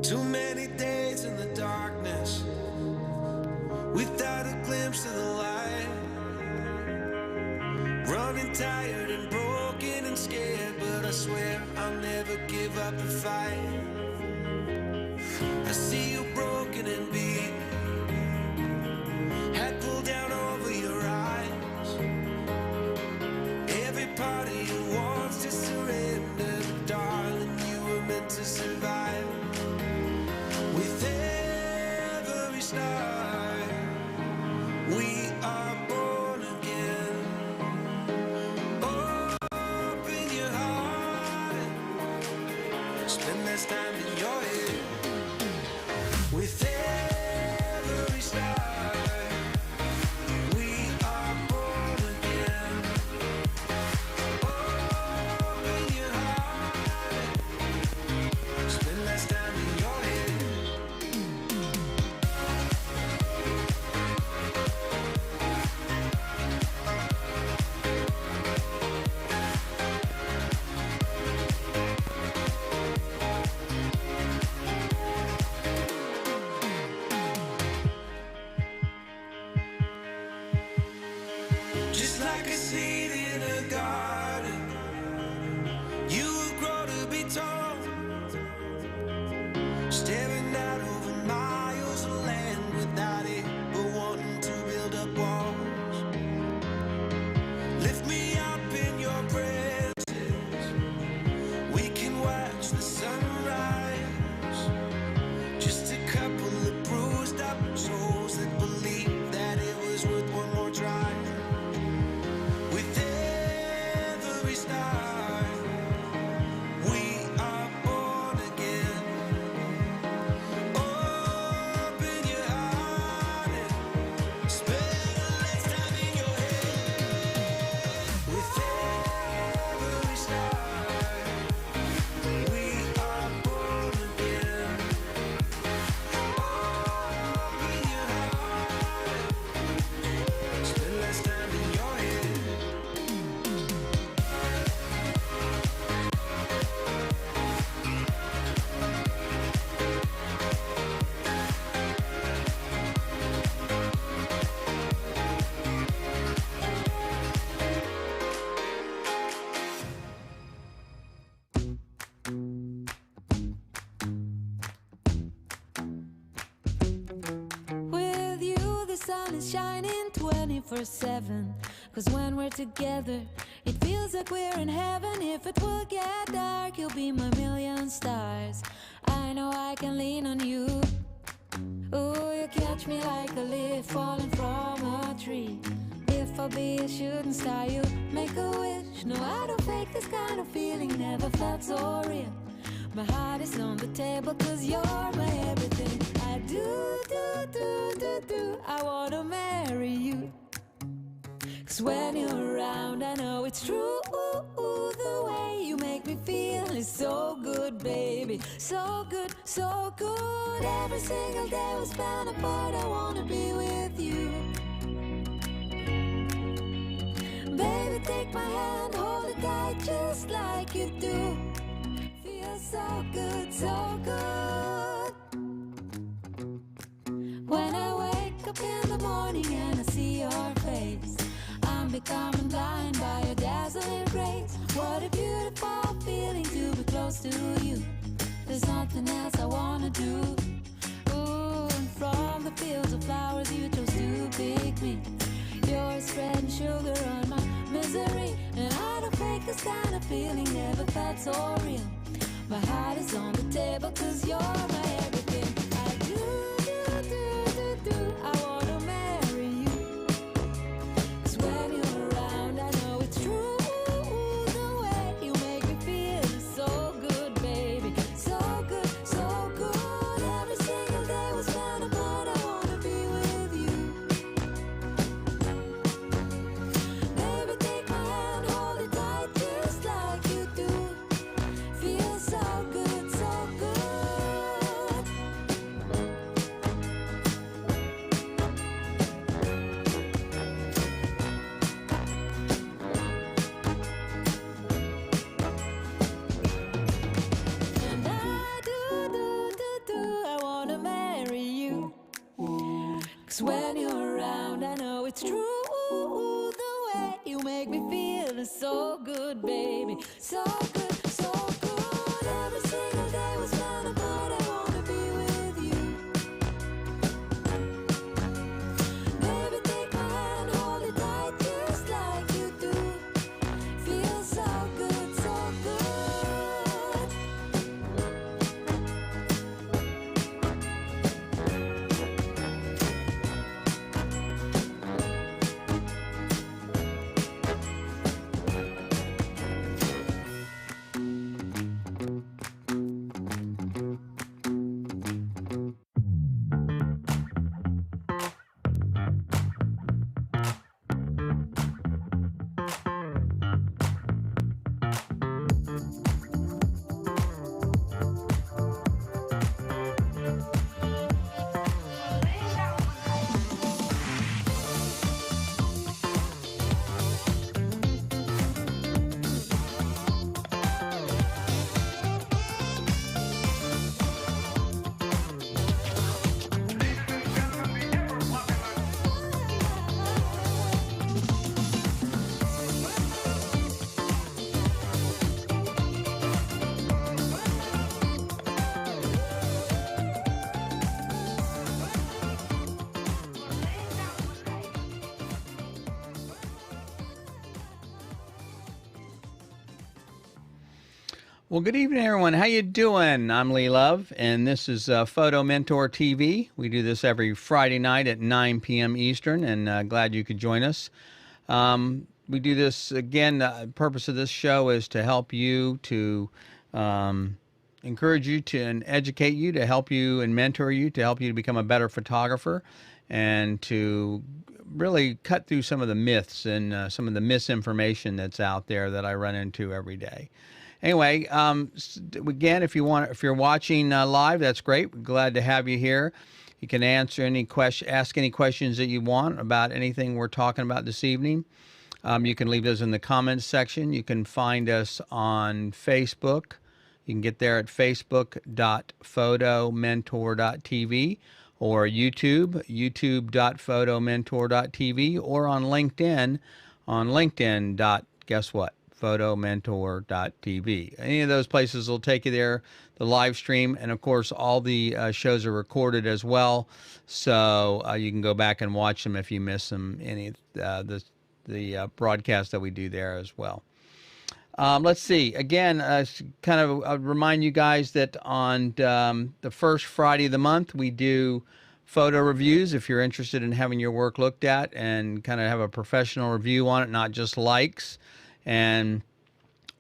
Too many days in the darkness without a glimpse of the light. Running tired and broken and scared, but I swear I'll never give up the fight. I see you broken and beat, head pulled down over your eyes. Every part of you wants to surrender, but darling, you were meant to survive. With every star, we are born again. Open your heart, spend less time in your head. With every star, we are born again. Open your heart, spend less time in your head. Just like a seed in a garden, you will grow to be tall, staring out over miles of land without it, but wanting to build up walls. Lift me up in your presence, we can watch the sunrise. Just a couple of bruised up souls that believe that it was worth one more try. With every star, we are born again. Open your heart and spend less time in your head. With every star, we are born again. Open your heart, spend less time in your head. With you, the sun is shining 24/7. 'Cause when we're together, it feels like we're in heaven. If it will get dark, you'll be my million stars. I know I can lean on you. Oh, you catch me like a leaf falling from a tree. If I'll be a shooting star, you make a wish. No, I don't fake this kind of feeling, never felt so real. My heart is on the table 'cause you're my everything. I do, I wanna marry you. 'Cause when you're around, I know it's true. The way you make me feel is so good, baby. So good, so good. Every single day we spend apart, I wanna be with you. Baby, take my hand, hold it tight just like you do. Feels so good, so good. When I wake up in the morning and I see your face, I'm becoming blind by your dazzling grace. What a beautiful feeling to be close to you. There's nothing else I wanna do. Ooh, and from the fields of flowers you chose to pick me. You're spreading sugar on my misery. And I don't fake this kind of feeling, never felt so real. My heart is on the table 'cause you're my everything. I do, I wanna marry you. 'Cause when you're around, I know it's true. The way you make me feel is so good, baby. So good, so good. Every single day we spend apart, I wanna be with you. Baby, take my hand, hold it tight just like you do. Feels so good, so good. 'Cause when you're around, I know it's true. The way you make me feel is so good, baby. So good, so good. Every single day was kind of good. I wanna be with you. Baby, take my hand, hold it tight just like you do. Feels so good, so good. Well, good evening, everyone. How you doing? I'm Lee Love, and this is Photo Mentor TV. We do this every Friday night at 9 p.m. Eastern, and glad you could join us. We do this, again, the purpose of this show is to help you, to encourage you, to and educate you, to help you and mentor you, to help you to become a better photographer, and to really cut through some of the myths and some of the misinformation that's out there that I run into every day. Anyway, again, if you're watching live, that's great. We're glad to have you here. You can ask any questions that you want about anything we're talking about this evening. You can leave those in the comments section. You can find us on Facebook. You can get there at facebook.photomentor.tv or youtube.photomentor.tv, or on LinkedIn, guess what? photomentor.tv. Any of those places will take you there, the live stream, and of course all the shows are recorded as well, so you can go back and watch them if you miss them, any the broadcast that we do there as well. Let's see, again, kind of remind you guys that on the first Friday of the month we do photo reviews. If you're interested in having your work looked at and kind of have a professional review on it, not just likes, and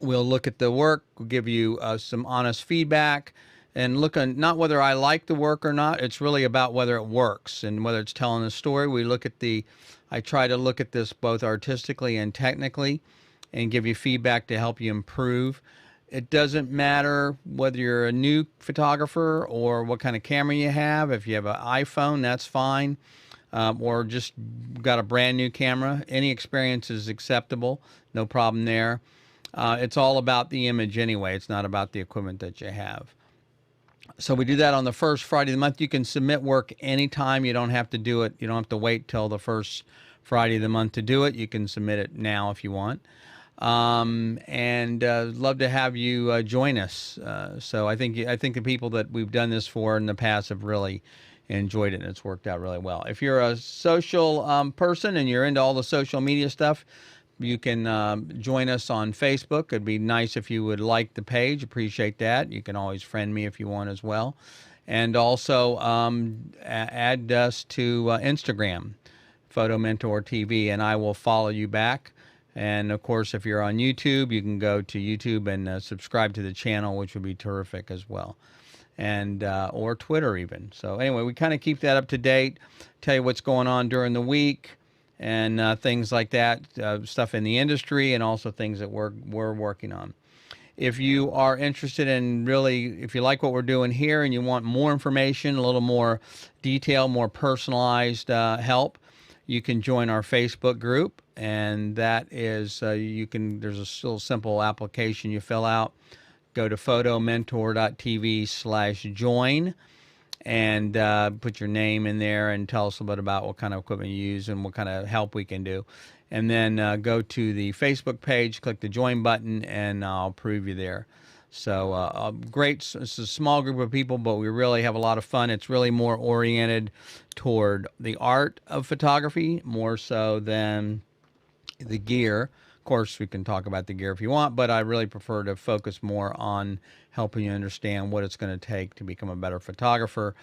we'll look at the work, we'll give you some honest feedback, and look on not whether I like the work or not, it's really about whether it works and whether it's telling a story. I try to look at this both artistically and technically and give you feedback to help you improve. It doesn't matter whether you're a new photographer or what kind of camera you have. If you have an iPhone, that's fine. Or just got a brand new camera. Any experience is acceptable. No problem there. It's all about the image anyway. It's not about the equipment that you have. So we do that on the first Friday of the month. You can submit work anytime. You don't have to do it. You don't have to wait till the first Friday of the month to do it. You can submit it now if you want. And love to have you join us. So I think the people that we've done this for in the past have really enjoyed it, and it's worked out really well. If you're a social person and you're into all the social media stuff, you can join us on Facebook. It'd be nice if you would like the page. Appreciate that. You can always friend me if you want as well. And also add us to Instagram, Photo Mentor TV, and I will follow you back. And of course, if you're on YouTube, you can go to YouTube and subscribe to the channel, which would be terrific as well. And or Twitter even. So anyway, we kind of keep that up to date, tell you what's going on during the week, and things like that, stuff in the industry, and also things that we're working on. If you are interested in really, if you like what we're doing here and you want more information, a little more detail, more personalized help, you can join our Facebook group, and that is there's a still simple application you fill out. Go to photomentor.tv/join, and put your name in there and tell us a little bit about what kind of equipment you use and what kind of help we can do. And then go to the Facebook page, click the join button, and I'll approve you there. So great. It's a small group of people, but we really have a lot of fun. It's really more oriented toward the art of photography, more so than the gear. Of course, we can talk about the gear if you want, but I really prefer to focus more on helping you understand what it's going to take to become a better photographer.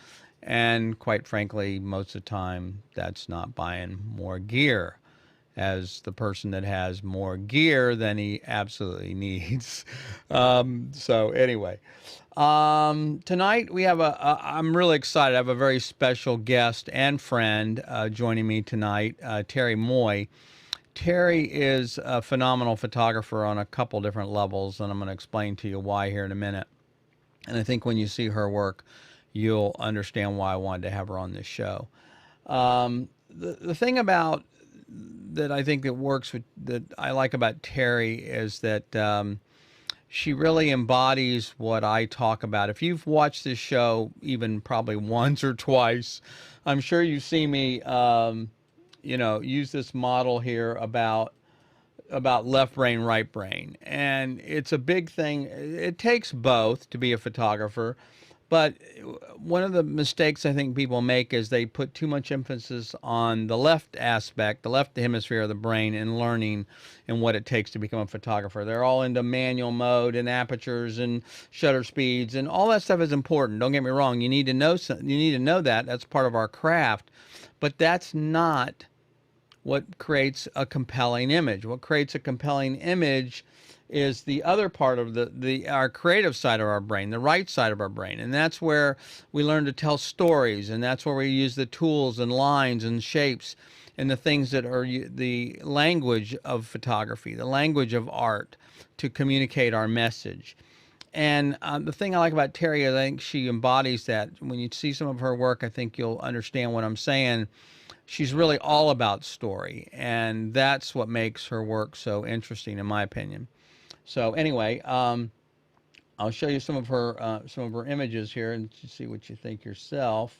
And quite frankly, most of the time, that's not buying more gear, as the person that has more gear than he absolutely needs. So anyway, tonight we have I'm really excited. I have a very special guest and friend joining me tonight, Teri Moy. Teri is a phenomenal photographer on a couple different levels, and I'm going to explain to you why here in a minute. And I think when you see her work, you'll understand why I wanted to have her on this show. The thing about that I think that works with that I like about Teri is that she really embodies what I talk about. If you've watched this show even probably once or twice, I'm sure you've seen me use this model here about left brain, right brain. And it's a big thing. It takes both to be a photographer. But one of the mistakes I think people make is they put too much emphasis on the left aspect, the left hemisphere of the brain, and learning and what it takes to become a photographer. They're all into manual mode and apertures and shutter speeds, and all that stuff is important. Don't get me wrong. You need to know that. That's part of our craft. But that's not what creates a compelling image. What creates a compelling image is the other part of our creative side of our brain, the right side of our brain. And that's where we learn to tell stories, and that's where we use the tools and lines and shapes and the things that are the language of photography, the language of art, to communicate our message. And the thing I like about Teri is I think she embodies that. When you see some of her work, I think you'll understand what I'm saying. She's really all about story, and that's what makes her work so interesting, in my opinion. So anyway, I'll show you some of her images here, and see what you think yourself.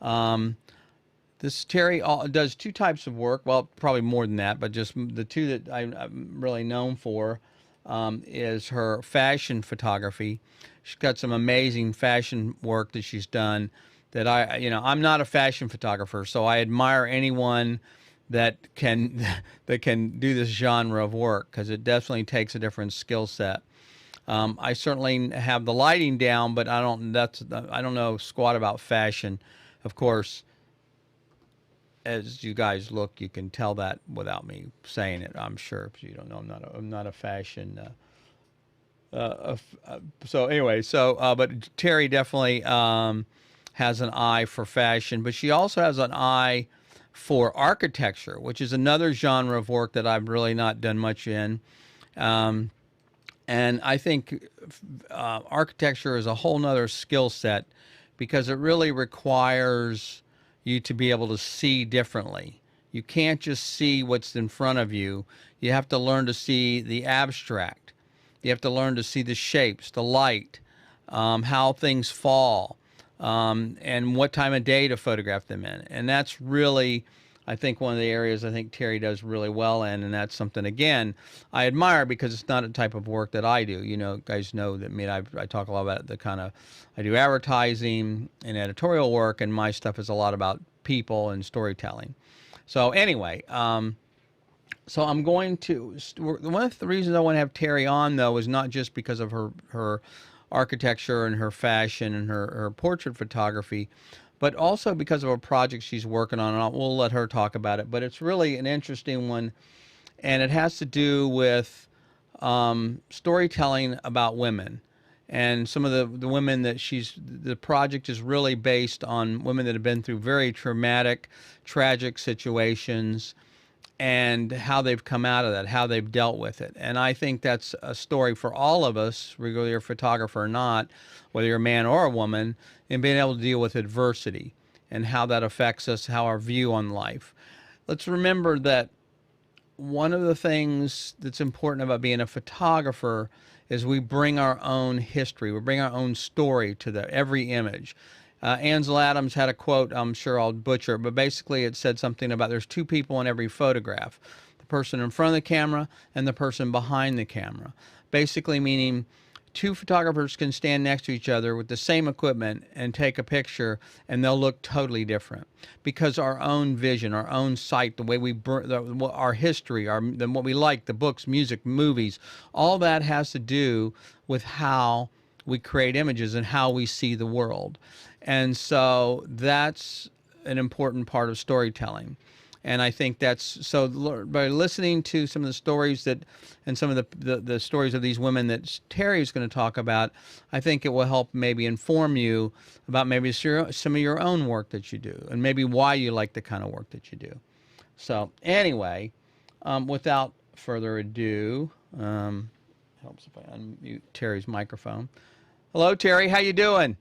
This Teri does two types of work. Well, probably more than that, but just the two that I'm really known for is her fashion photography. She's got some amazing fashion work that she's done. That I'm not a fashion photographer, so I admire anyone that can do this genre of work, because it definitely takes a different skill set. I certainly have the lighting down, but I don't know squat about fashion. Of course, as you guys look, you can tell that without me saying it. I'm sure you don't know. I'm not a fashion. So anyway, but Teri definitely has an eye for fashion, but she also has an eye for architecture, which is another genre of work that I've really not done much in. And I think architecture is a whole nother skill set, because it really requires you to be able to see differently. You can't just see what's in front of you. You have to learn to see the abstract. You have to learn to see the shapes, the light, how things fall, and what time of day to photograph them in. And that's really, I think, one of the areas I think Teri does really well in, and that's something, again, I admire, because it's not a type of work that I do. Guys know that I talk a lot about the kind of, I do advertising and editorial work, and my stuff is a lot about people and storytelling. So anyway, so I'm going to, one of the reasons I want to have Teri on, though, is not just because of her architecture and her fashion and her portrait photography, but also because of a project she's working on, and we'll let her talk about it. But it's really an interesting one, and it has to do with storytelling about women. And some of the women that the project is really based on women that have been through very traumatic, tragic situations, and how they've come out of that, how they've dealt with it. And I think that's a story for all of us, whether you're a photographer or not, whether you're a man or a woman, in being able to deal with adversity and how that affects us, how our view on life. Let's remember that one of the things that's important about being a photographer is we bring our own history, we bring our own story to every image. Ansel Adams had a quote, I'm sure I'll butcher it, but basically it said something about there's two people in every photograph, the person in front of the camera and the person behind the camera. Basically meaning two photographers can stand next to each other with the same equipment and take a picture, and they'll look totally different because our own vision, our own sight, the way we our history, what we like, the books, music, movies, all that has to do with how we create images and how we see the world. And so that's an important part of storytelling. And I think that's so by listening to some of the stories that and some of the stories of these women that Teri is going to talk about, I think it will help maybe inform you about maybe some of your own work that you do and maybe why you like the kind of work that you do. So anyway, without further ado, helps if I unmute Teri's microphone. Hello, Teri. How you doing?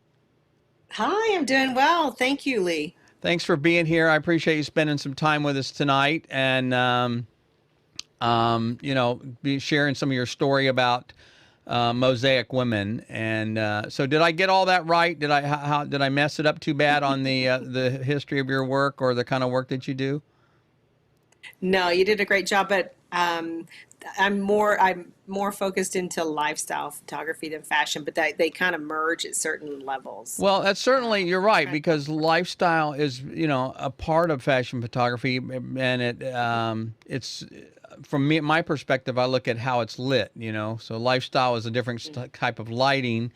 Hi, I'm doing well. Thank you, Lee. Thanks for being here. I appreciate you spending some time with us tonight, and be sharing some of your story about Mosaic women. And so, did I get all that right? Did I mess it up too bad on the history of your work or the kind of work that you do? No, you did a great job, but I'm more focused into lifestyle photography than fashion, but they kind of merge at certain levels. Well, that's certainly, you're right, because lifestyle is, a part of fashion photography, and it's from my perspective, I look at how it's lit, so lifestyle is a different type of lighting.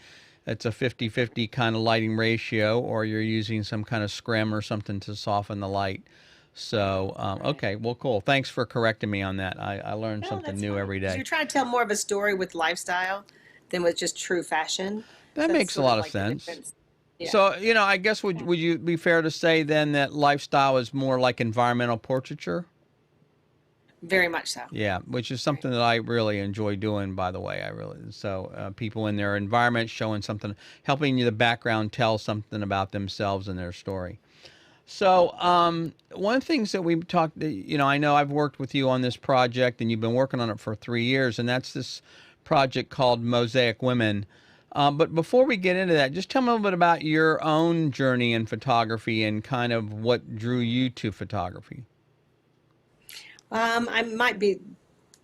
It's a 50-50 kind of lighting ratio, or you're using some kind of scrim or something to soften the light. So, okay, well, cool. Thanks for correcting me on that. I learn something new every day. You're trying to tell more of a story with lifestyle than with just true fashion. That makes a lot of sense. Yeah. So, I guess would you be fair to say then that lifestyle is more like environmental portraiture? Very much so. Yeah, which is something that I really enjoy doing, by the way. People in their environment showing something, helping the background tell something about themselves and their story. So one of the things that we talked, I know I've worked with you on this project, and you've been working on it for 3 years, and that's this project called Mosaic Women. But before we get into that, just tell me a little bit about your own journey in photography and kind of what drew you to photography. I might be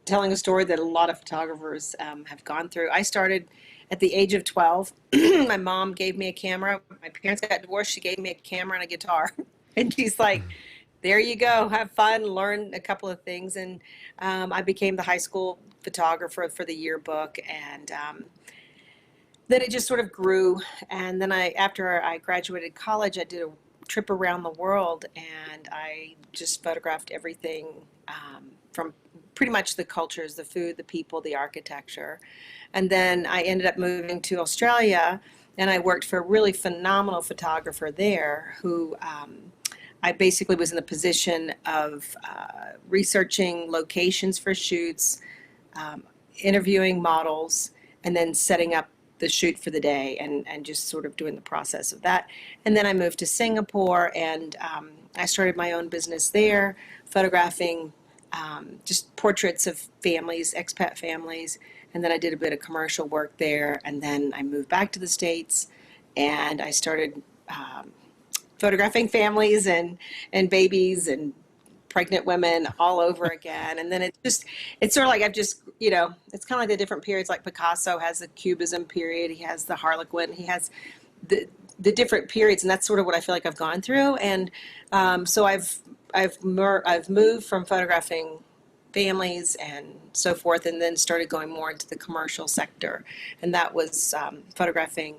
telling a story that a lot of photographers have gone through. I started at the age of 12. My mom gave me a camera. My parents got divorced. She gave me a camera and a guitar. And she's like, there you go. Have fun. Learn a couple of things. And I became the high school photographer for the yearbook. And then it just sort of grew. And then after I graduated college, I did a trip around the world. And I just photographed everything from pretty much the cultures, the food, the people, the architecture. And then I ended up moving to Australia, and I worked for a really phenomenal photographer there who I basically was in the position of researching locations for shoots, interviewing models, and then setting up the shoot for the day and just sort of doing the process of that. And then I moved to Singapore, and I started my own business there, photographing just portraits of families, expat families. And then I did a bit of commercial work there. And then I moved back to the States, and I started photographing families and babies and pregnant women all over again. And then it's sort of like I've just, it's kind of like the different periods. Like Picasso has the Cubism period. He has the Harlequin. He has the different periods. And that's sort of what I feel like I've gone through. And so I've moved from photographing families and so forth, and then started going more into the commercial sector, and that was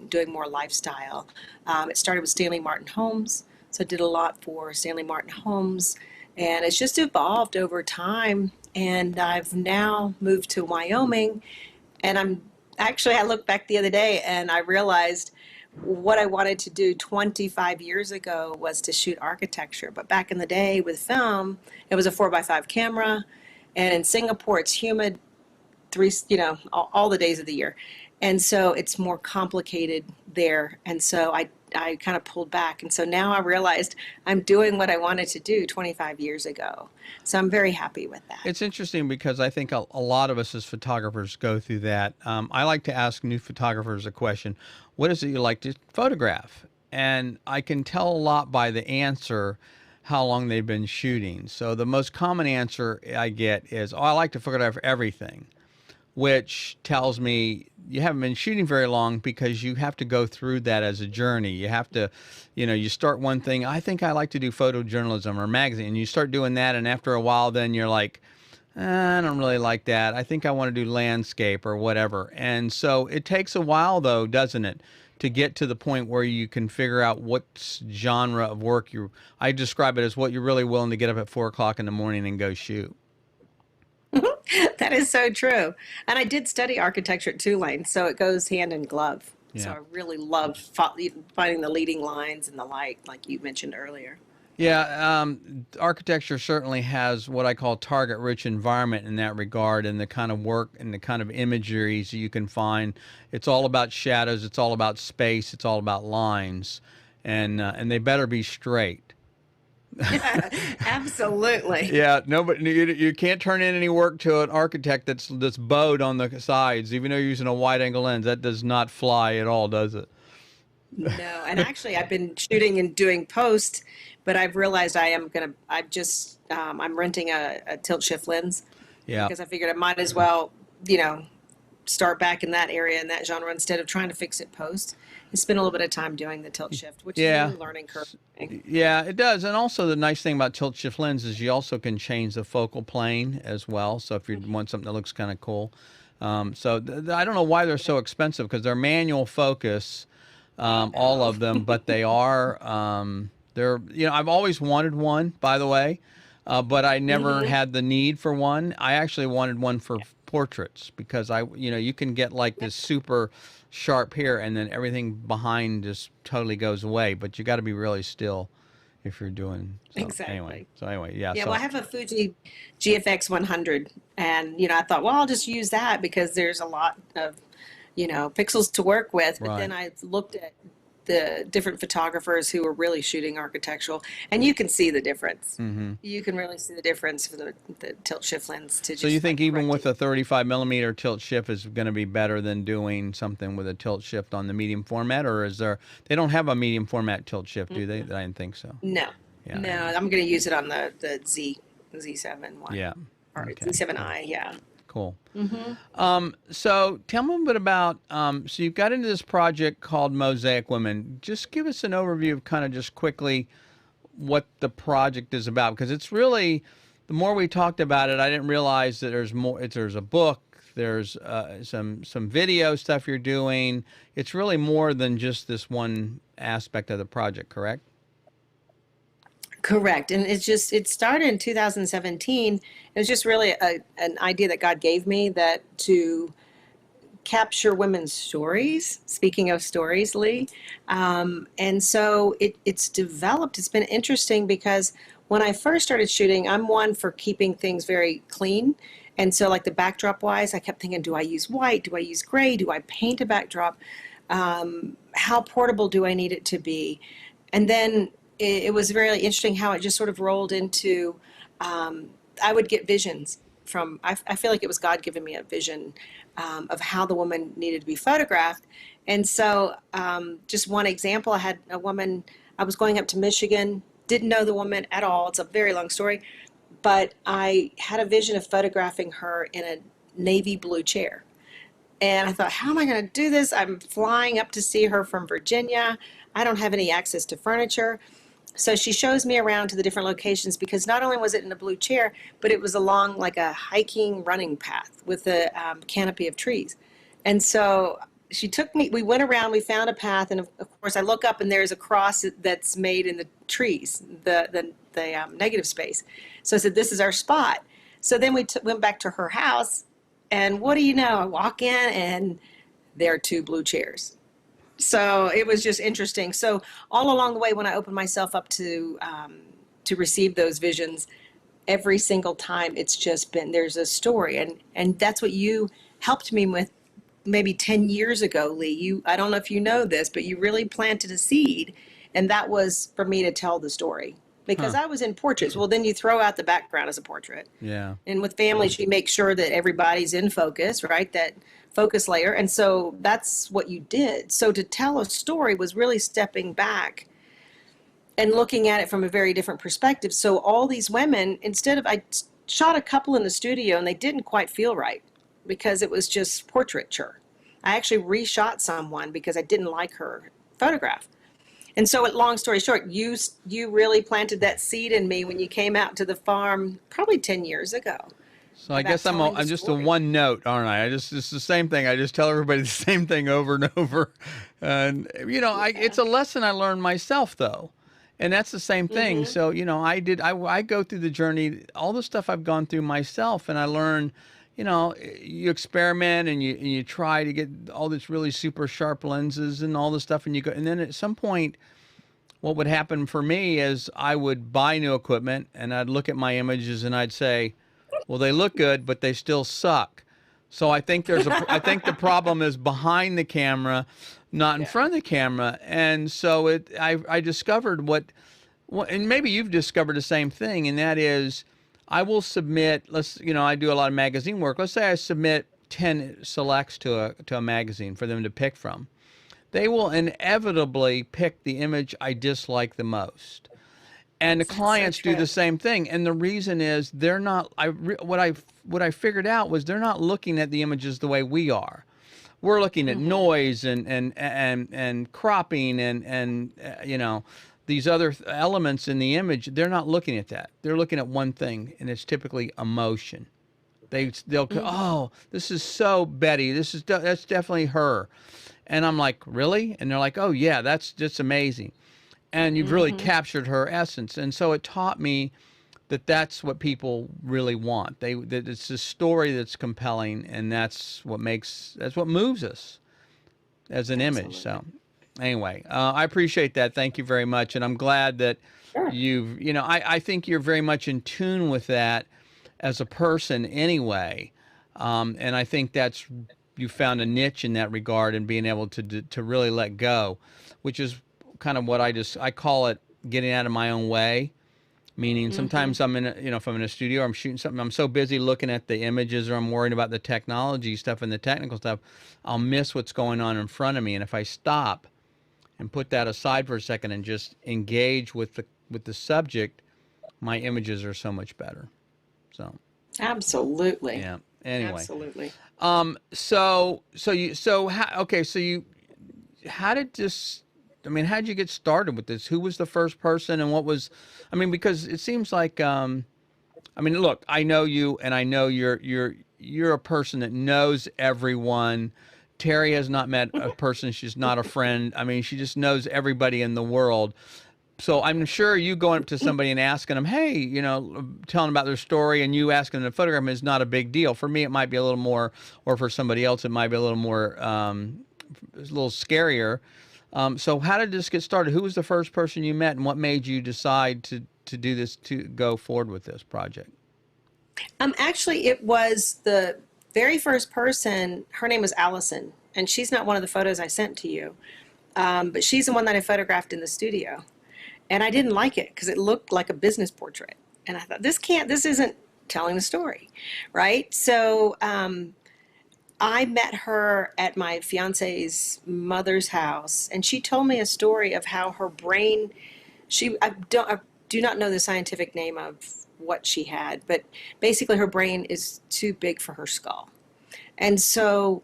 doing more lifestyle. It started with Stanley Martin Homes, so I did a lot for Stanley Martin Homes, and it's just evolved over time. And I've now moved to Wyoming, and I looked back the other day and I realized what I wanted to do 25 years ago was to shoot architecture. But back in the day with film, it was a 4x5 camera. And in Singapore, it's humid all the days of the year. And so it's more complicated there. And so I kind of pulled back. And so now I realized I'm doing what I wanted to do 25 years ago. So I'm very happy with that. It's interesting because I think a lot of us as photographers go through that. I like to ask new photographers a question. What is it you like to photograph? and I can tell a lot by the answer how long they've been shooting. So the most common answer I get is, "Oh, I like to photograph everything," which tells me you haven't been shooting very long, because you have to go through that as a journey. You have to, you start one thing. I think I like to do photojournalism or magazine, and you start doing that, and after a while, then you're like, I don't really like that. I think I want to do landscape or whatever. And so it takes a while, though, doesn't it, to get to the point where you can figure out what genre of work I describe it as what you're really willing to get up at 4 o'clock in the morning and go shoot. That is so true. And I did study architecture at Tulane, so it goes hand in glove. So Yeah. I really love finding the leading lines and the light, like you mentioned earlier. Yeah, architecture certainly has what I call target-rich environment in that regard, and the kind of work and the kind of imageries you can find. It's all about shadows. It's all about space. It's all about lines, and they better be straight. Absolutely. Yeah, no, but you can't turn in any work to an architect that's bowed on the sides, even though you're using a wide-angle lens. That does not fly at all, does it? No, and actually I've been shooting and doing post, but I've realized I'm renting a tilt shift lens Yeah. because I figured I might as well, start back in that area, in that genre, instead of trying to fix it post. And spend a little bit of time doing the tilt shift, which is really learning curve. Yeah, it does. And also the nice thing about tilt shift lens is you also can change the focal plane as well. So if you want something that looks kind of cool. I don't know why they're so expensive, because they're manual focus, all of them, but they are, I've always wanted one, by the way, but I never had the need for one. I actually wanted one for portraits, because you can get like this super sharp here, and then everything behind just totally goes away, but you got to be really still if you're doing so. Exactly. Anyway, yeah. Yeah, well, I have a Fuji GFX 100, and I thought, well, I'll just use that because there's a lot of pixels to work with. But then I looked at the different photographers who were really shooting architectural, and you can see the difference. Mm-hmm. You can really see the difference for the tilt shift lens. So you think even with a 35 millimeter tilt shift is going to be better than doing something with a tilt shift on the medium format, or they don't have a medium format tilt shift, do they? I didn't think so. No, Yeah. no, I'm going to use it on the Z7 one. Yeah. Or Okay. Z7i, yeah. Cool. So tell me a bit about, so you've got into this project called Mosaic Women. Just give us an overview of kind of just quickly what the project is about, because it's really, the more we talked about it, I didn't realize that there's more. There's a book, there's some video stuff you're doing. It's really more than just this one aspect of the project, correct? Correct. And it started in 2017. It was just really an idea that God gave me, that to capture women's stories. Speaking of stories, Lee. And so it's developed. It's been interesting because when I first started shooting, I'm one for keeping things very clean. And so like the backdrop wise, I kept thinking, do I use white? Do I use gray? Do I paint a backdrop? How portable do I need it to be? And then it was very interesting how it just sort of rolled into, I would get visions from, I feel like it was God giving me a vision of how the woman needed to be photographed. And so just one example, I had a woman, I was going up to Michigan, didn't know the woman at all. It's a very long story, but I had a vision of photographing her in a navy blue chair. And I thought, how am I going to do this? I'm flying up to see her from Virginia. I don't have any access to furniture. So she shows me around to the different locations, because not only was it in a blue chair, but it was along like a hiking running path with a canopy of trees. And so she took me, we went around, we found a path, and of course I look up and there's a cross that's made in the trees, the negative space. So I said, this is our spot. So then we went back to her house, and what do you know, I walk in and there are two blue chairs. So it was just interesting. So all along the way, when I opened myself up to receive those visions, every single time it's just been, there's a story. And that's what you helped me with maybe 10 years ago, Lee. I don't know if you know this, but you really planted a seed. And that was for me to tell the story. Because I was in portraits. Well, then you throw out the background as a portrait. Yeah. And with families, you make sure that everybody's in focus, right? That focus layer. And so that's what you did. So to tell a story was really stepping back and looking at it from a very different perspective. So all these women, instead of, I shot a couple in the studio and they didn't quite feel right because it was just portraiture. I actually reshot someone because I didn't like her photograph. And so, long story short, you really planted that seed in me when you came out to the farm probably 10 years ago. So I guess I'm just a one note, aren't I? It's the same thing. I just tell everybody the same thing over and over. And, you know, it's a lesson I learned myself, though. And that's the same thing. So, you know, I go through the journey, all the stuff I've gone through myself, and I learn, you know, you experiment and you try to get all this really super sharp lenses and all this stuff, and you go, and then at some point, what would happen for me is I would buy new equipment and I'd look at my images and I'd say, well, they look good, but they still suck. So I think I think the problem is behind the camera, not in front of the camera. And so I discovered and maybe you've discovered the same thing, and that is I will submit, I do a lot of magazine work. Let's say I submit 10 selects to a magazine for them to pick from. They will inevitably pick the image I dislike the most. And the clients do the same thing. And the reason is they're not, what I figured out was they're not looking at the images the way we are. We're looking at noise and cropping and you know, these other elements in the image. They're not looking at that. They're looking at one thing, and it's typically emotion. They'll go, oh, this is so Betty. That's definitely her. And I'm like, really? And they're like, oh yeah, that's just amazing. And you've really captured her essence. And so it taught me that that's what people really want. That it's a story that's compelling, and that's what moves us as an image. So anyway, I appreciate that. Thank you very much. And I'm glad that I think you're very much in tune with that as a person anyway. And I think you found a niche in that regard and being able to really let go, which is kind of what I call it getting out of my own way. Meaning sometimes I'm if I'm in a studio or I'm shooting something, I'm so busy looking at the images or I'm worried about the technology stuff and the technical stuff, I'll miss what's going on in front of me. And if I stop and put that aside for a second and just engage with the subject, my images are so much better. So absolutely. Yeah. Anyway. Absolutely. How did you get started with this? Who was the first person, and because it seems like, look, I know you, and I know you're a person that knows everyone. Teri has not met a person. She's not a friend. I mean, she just knows everybody in the world. So I'm sure you going up to somebody and asking them, hey, telling about their story, and you asking them to photograph them is not a big deal. For me, it might be a little more, or for somebody else, it might be a little more, a little scarier. So how did this get started? Who was the first person you met, and what made you decide to do this, to go forward with this project? Actually, it was the very first person. Her name was Allison, and she's not one of the photos I sent to you, but she's the one that I photographed in the studio. And I didn't like it because it looked like a business portrait. And I thought, this isn't telling the story, right? So I met her at my fiance's mother's house, and she told me a story of how her brain, I do not know the scientific name of what she had, but basically her brain is too big for her skull. And so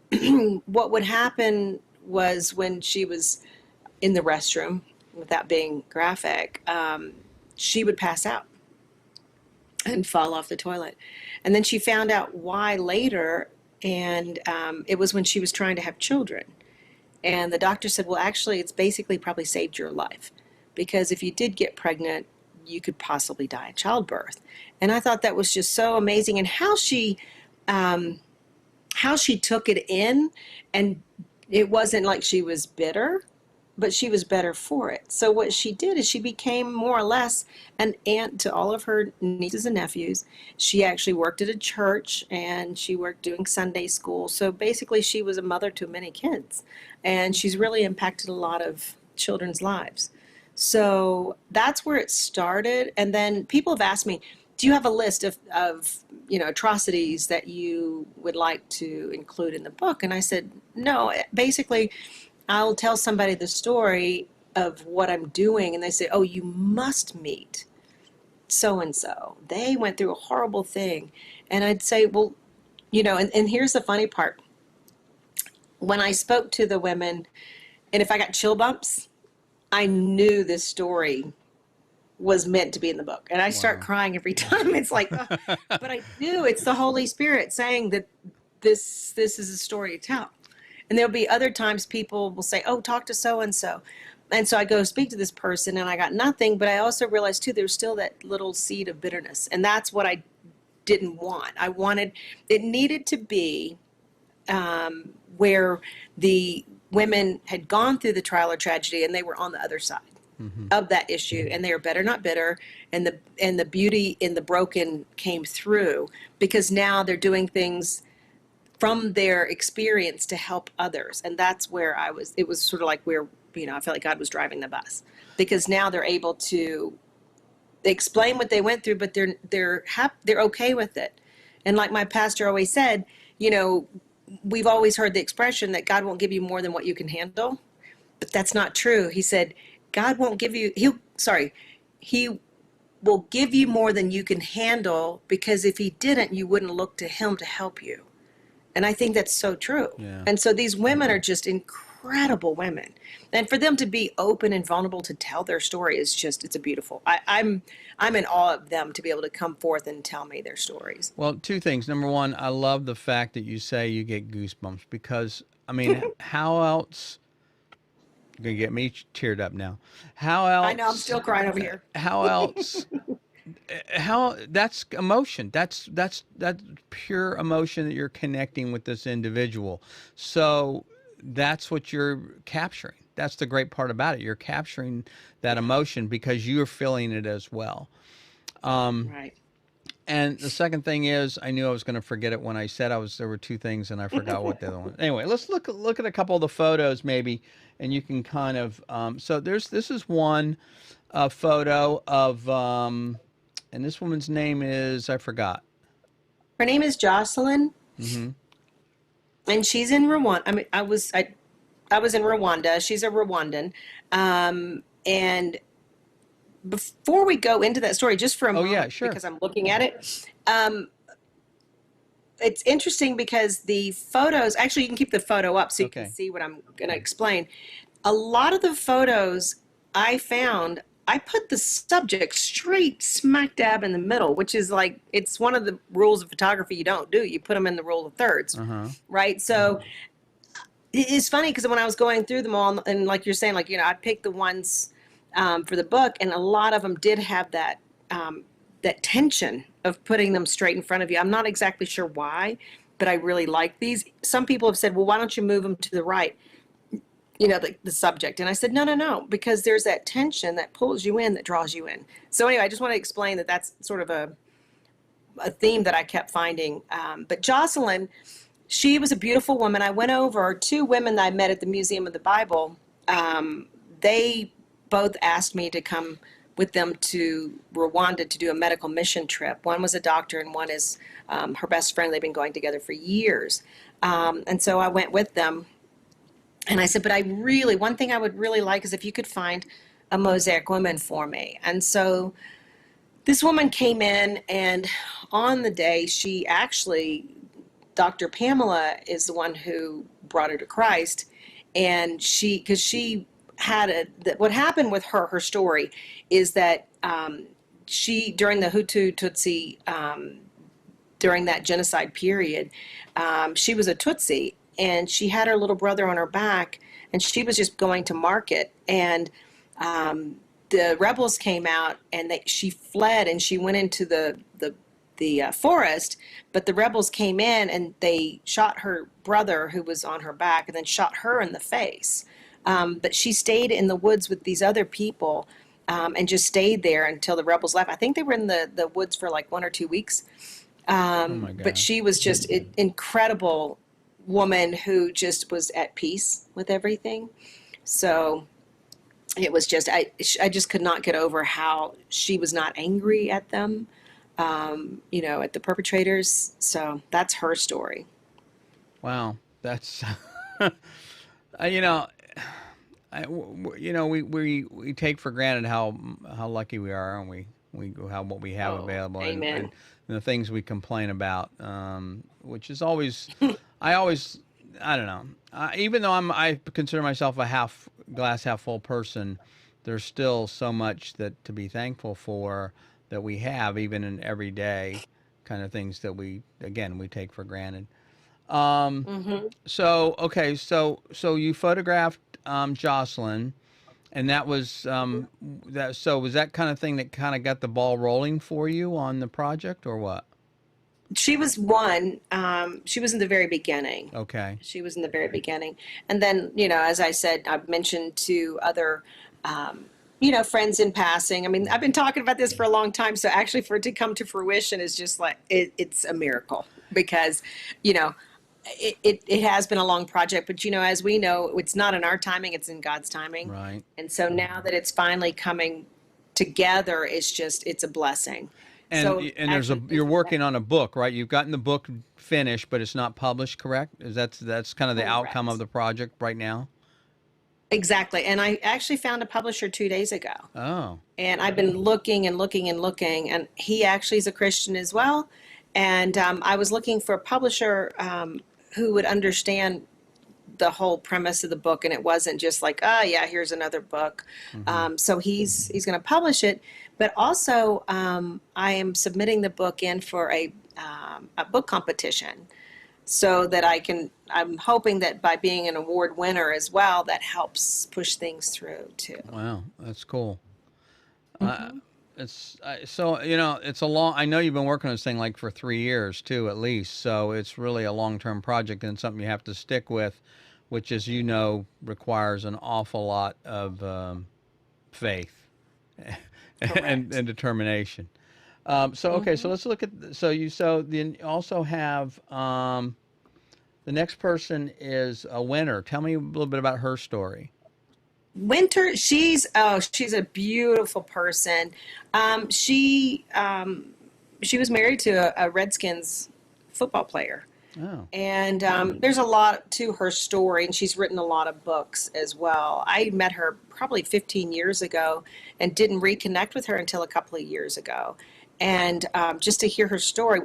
what would happen was when she was in the restroom, without being graphic, she would pass out and fall off the toilet. And then she found out why later, and it was when she was trying to have children. And the doctor said, well, actually, it's basically probably saved your life, because if you did get pregnant, you could possibly die in childbirth. And I thought that was just so amazing, and how she took it in, and it wasn't like she was bitter, but she was better for it. So what she did is she became more or less an aunt to all of her nieces and nephews. She actually worked at a church, and she worked doing Sunday school. So basically she was a mother to many kids, and she's really impacted a lot of children's lives. So that's where it started. And then people have asked me, do you have a list of atrocities that you would like to include in the book? And I said, no. Basically, I'll tell somebody the story of what I'm doing, and they say, oh, you must meet so and so. They went through a horrible thing. And I'd say, well, and here's the funny part. When I spoke to the women, and if I got chill bumps, I knew this story was meant to be in the book. And I start crying every time. It's like, but I knew it's the Holy Spirit saying that this is a story to tell. And there'll be other times people will say, oh, talk to so-and-so. And so I go speak to this person and I got nothing, but I also realized too, there's still that little seed of bitterness. And that's what I didn't want. It needed to be where the women had gone through the trial or tragedy and they were on the other side of that issue, and they are better, not bitter, and the beauty in the broken came through, because now they're doing things from their experience to help others. And that's where it was sort of like where, I felt like God was driving the bus, because now they're able to explain what they went through, but they're okay with it. And like my pastor always said, we've always heard the expression that God won't give you more than what you can handle, but that's not true. He said, God won't give you, he will give you more than you can handle, because if he didn't, you wouldn't look to him to help you. And I think that's so true. Yeah. And so these women are just incredible women. And for them to be open and vulnerable to tell their story is just, it's a beautiful. I'm in awe of them to be able to come forth and tell me their stories. Well, two things. Number one, I love the fact that you say you get goosebumps, because, I mean, how else... You're going to get me teared up now. How else? I know, I'm still crying over here. How else? That's emotion. That's pure emotion that you're connecting with this individual. So that's what you're capturing. That's the great part about it. You're capturing that emotion because you're feeling it as well. Right. And the second thing is, I knew I was going to forget it when I said there were two things, and I forgot what the other one. Anyway, let's look at a couple of the photos maybe, and you can kind of. So this is one photo of, and this woman's name is, I forgot. Her name is Jocelyn, and she's in Rwanda. I mean, I was in Rwanda. She's a Rwandan, and before we go into that story, just for a moment, yeah, sure. Because I'm looking at it, it's interesting because the photos, actually you can keep the photo up so you can see what I'm going to explain. A lot of the photos I found, I put the subject straight smack dab in the middle, which is like, it's one of the rules of photography you don't do. You put them in the rule of thirds, right? So it's funny because when I was going through them all, and like you're saying, like, I picked the ones for the book, and a lot of them did have that that tension of putting them straight in front of you. I'm not exactly sure why, but I really like these. Some people have said, well, why don't you move them to the right, the subject? And I said, no, because there's that tension that pulls you in, that draws you in. So anyway, I just want to explain that that's sort of a theme that I kept finding. But Jocelyn, she was a beautiful woman. I went over, two women that I met at the Museum of the Bible. They both asked me to come with them to Rwanda to do a medical mission trip. One was a doctor, and one is her best friend. They've been going together for years. And so I went with them, and I said, but one thing I would really like is if you could find a Mosaic woman for me. And so this woman came in, and on the day, Dr. Pamela is the one who brought her to Christ. And because she had what happened with her story is that she, during the Hutu Tutsi, during that genocide period, she was a Tutsi, and she had her little brother on her back, and she was just going to market, and the rebels came out, and she fled, and she went into the forest, but the rebels came in and they shot her brother who was on her back, and then shot her in the face. But she stayed in the woods with these other people and just stayed there until the rebels left. I think they were in the woods for like 1 or 2 weeks. Oh my God. But she was just an incredible woman who just was at peace with everything. So it was just, I just could not get over how she was not angry at them. at the perpetrators. So that's her story. Wow, that's you know, we take for granted how lucky we are, and we how what we have Oh, available, and amen. the things we complain about, which is always, I always, I don't know, even though I consider myself a half glass half full person, there's still so much that to be thankful for that we have, even in everyday kind of things that we take for granted. Um, Hmm. so okay, so you photographed Jocelyn, and that was that. So was that kind of thing that kind of got the ball rolling for you on the project, or what? She was one. She was in the very beginning. Okay. She was in the very beginning. And then, as I said, I've mentioned to other, um, friends in passing. I mean, I've been talking about this for a long time. So actually, for it to come to fruition is just like, it's a miracle because, you know, it has been a long project, but as we know, it's not in our timing, it's in God's timing. Right. And so now that it's finally coming together, it's a blessing. And So and actually, you're working on a book, right? You've gotten the book finished, but it's not published, correct? Is that's kind of the outcome of correct. the project right now? Exactly. And I actually found a publisher 2 days ago. Oh. And I've been looking and looking and looking, and he actually is a Christian as well. And I was looking for a publisher who would understand the whole premise of the book, and it wasn't just like, oh yeah, here's another book. Mm-hmm. So he's going to publish it, but also I am submitting the book in for a book competition, so that I'm hoping that by being an award winner as well, that helps push things through too. Wow, that's cool. Uh, Hmm. so it's a long. I know you've been working on this thing like for 3 years too, at least. So it's really a long-term project and something you have to stick with, which, as you know, requires an awful lot of faith and Correct. determination. So okay, so Hmm. let's look at so then you also have the next person is a winner. Tell me a little bit about her story. Winter, she's a beautiful person. She was married to a Redskins football player. Oh, And there's a lot to her story, and she's written a lot of books as well. I met her probably 15 years ago and didn't reconnect with her until a couple of years ago. And just to hear her story,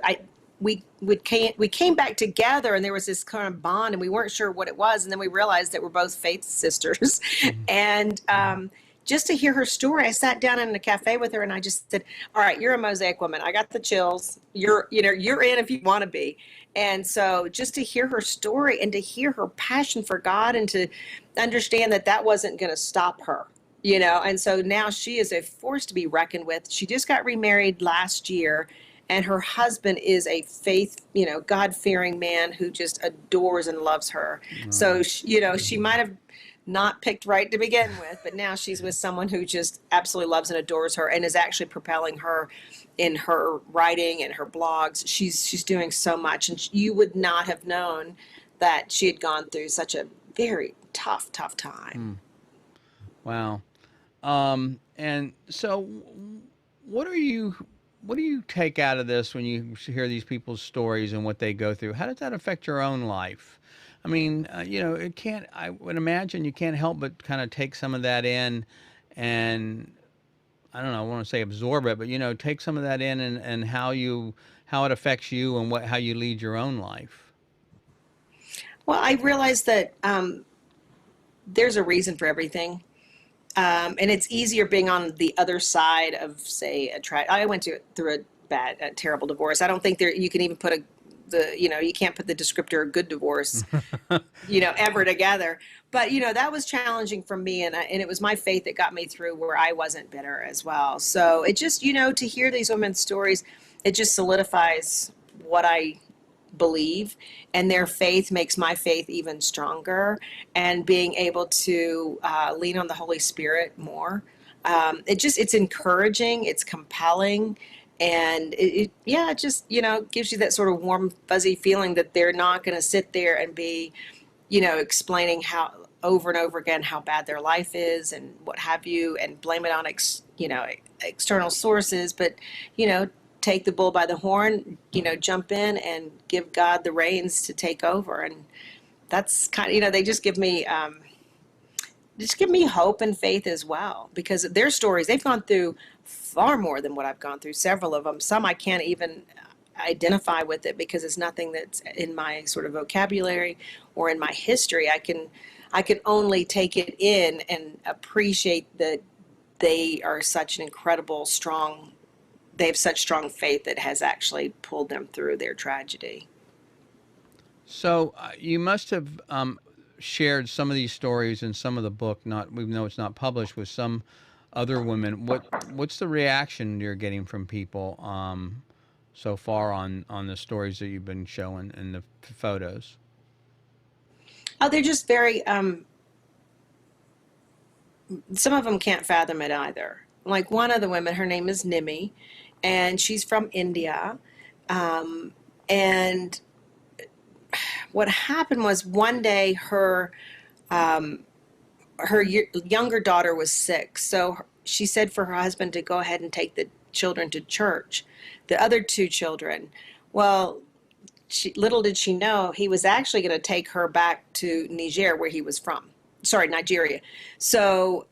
we came back together, and there was this kind of bond, and we weren't sure what it was, and then we realized that we're both faith sisters. mhm. And just to hear her story, I sat down in a cafe with her, and I just said, "All right, you're a Mosaic woman. I got the chills. You're in if you want to be." And so, just to hear her story and to hear her passion for God, and to understand that that wasn't going to stop her. And so now she is a force to be reckoned with. She just got remarried last year, and her husband is a faith, God-fearing man who just adores and loves her. Oh, So, she might have not picked right to begin with, but now she's with someone who just absolutely loves and adores her, and is actually propelling her in her writing and her blogs. She's doing so much, and you would not have known that she had gone through such a very tough time. hmm. Wow. And so, what are you? What do you take out of this when you hear these people's stories and what they go through? How does that affect your own life? I mean, it can't. I would imagine you can't help but kind of take some of that in, and I don't know. I want to say absorb it, but take some of that in, and how it affects you and how you lead your own life. Well, I realized that there's a reason for everything. And it's easier being on the other side of, say, I went through a terrible divorce. I don't think you can even put you can't put the descriptor good divorce, ever together. But, that was challenging for me. And it was my faith that got me through, where I wasn't bitter as well. So it just, to hear these women's stories, it just solidifies what I believe, and their faith makes my faith even stronger. And being able to lean on the Holy Spirit more, it's encouraging, it's compelling, and it just gives you that sort of warm fuzzy feeling that they're not going to sit there and be explaining how over and over again how bad their life is and what have you, and blame it on external sources. But you know take the bull by the horn, jump in and give God the reins to take over. And that's kind of, they just give me hope and faith as well, because their stories, they've gone through far more than what I've gone through, several of them. Some I can't even identify with it because it's nothing that's in my sort of vocabulary or in my history. I can only take it in and appreciate that they are such an incredible, they have such strong faith that has actually pulled them through their tragedy. So you must have shared some of these stories in some of the book, even though it's not published, with some other women. What's the reaction you're getting from people so far on the stories that you've been showing and the photos? Oh, they're just very, some of them can't fathom it either. Like one of the women, her name is Nimi, and she's from India. And what happened was one day her younger daughter was sick. So she said for her husband to go ahead and take the children to church, the other two children. Well, little did she know he was actually going to take her back to Niger, where he was from. Sorry, Nigeria. So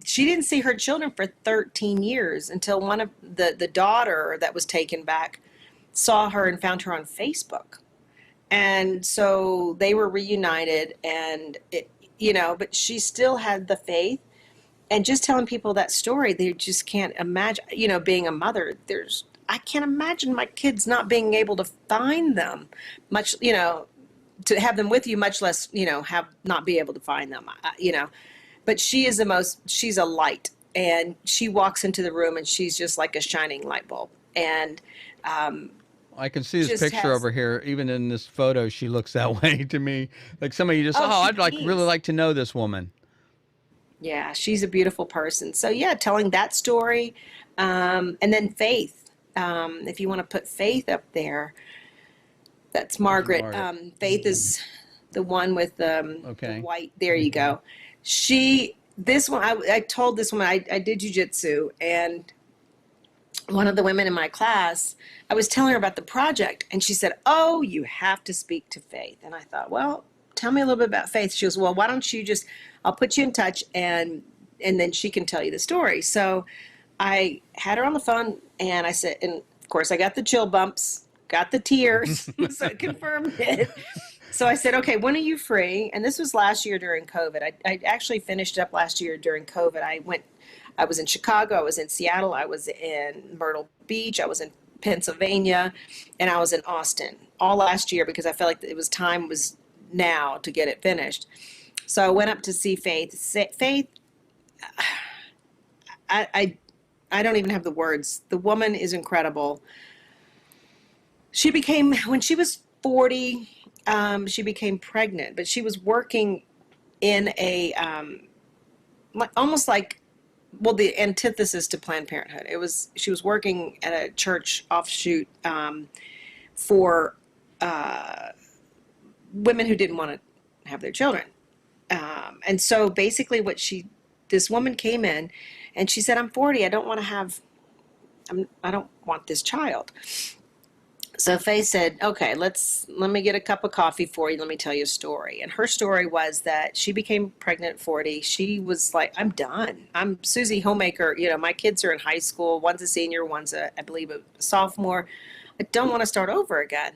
she didn't see her children for 13 years until one of the daughter that was taken back saw her and found her on Facebook. And so they were reunited, and but she still had the faith. And just telling people that story, they just can't imagine, being a mother, I can't imagine my kids not being able to find them, much, to have them with you, much less, not be able to find them, But she's a light, and she walks into the room and she's just like a shining light bulb. And I can see this picture over here. Even in this photo, she looks that way to me. Like somebody just, I'd really like to know this woman. Yeah, she's a beautiful person. So yeah, telling that story, and then Faith. If you want to put Faith up there, that's Margaret. Faith is the one with the white. There you go. This one, I told this woman, I did jujitsu, and one of the women in my class, I was telling her about the project, and she said, "Oh, you have to speak to Faith." And I thought, well, tell me a little bit about Faith. She goes, "Well, why don't you I'll put you in touch, and then she can tell you the story." So I had her on the phone, and I said, and of course I got the chill bumps, got the tears, so I confirmed it. So I said, "Okay, when are you free?" And this was last year during COVID. I actually finished up last year during COVID. I was in Chicago, I was in Seattle, I was in Myrtle Beach, I was in Pennsylvania, and I was in Austin all last year because I felt like time was now to get it finished. So I went up to see Faith. Faith, I don't even have the words. The woman is incredible. When she was 40, she became pregnant, but she was working in a, almost like, the antithesis to Planned Parenthood. She was working at a church offshoot for women who didn't want to have their children. And so basically this woman came in and she said, "I'm 40. I don't want this child." So Faye said, "Okay, let me get a cup of coffee for you. Let me tell you a story." And her story was that she became pregnant at 40. She was like, "I'm done. I'm Susie Homemaker. My kids are in high school. One's a senior, one's I believe a sophomore. I don't want to start over again."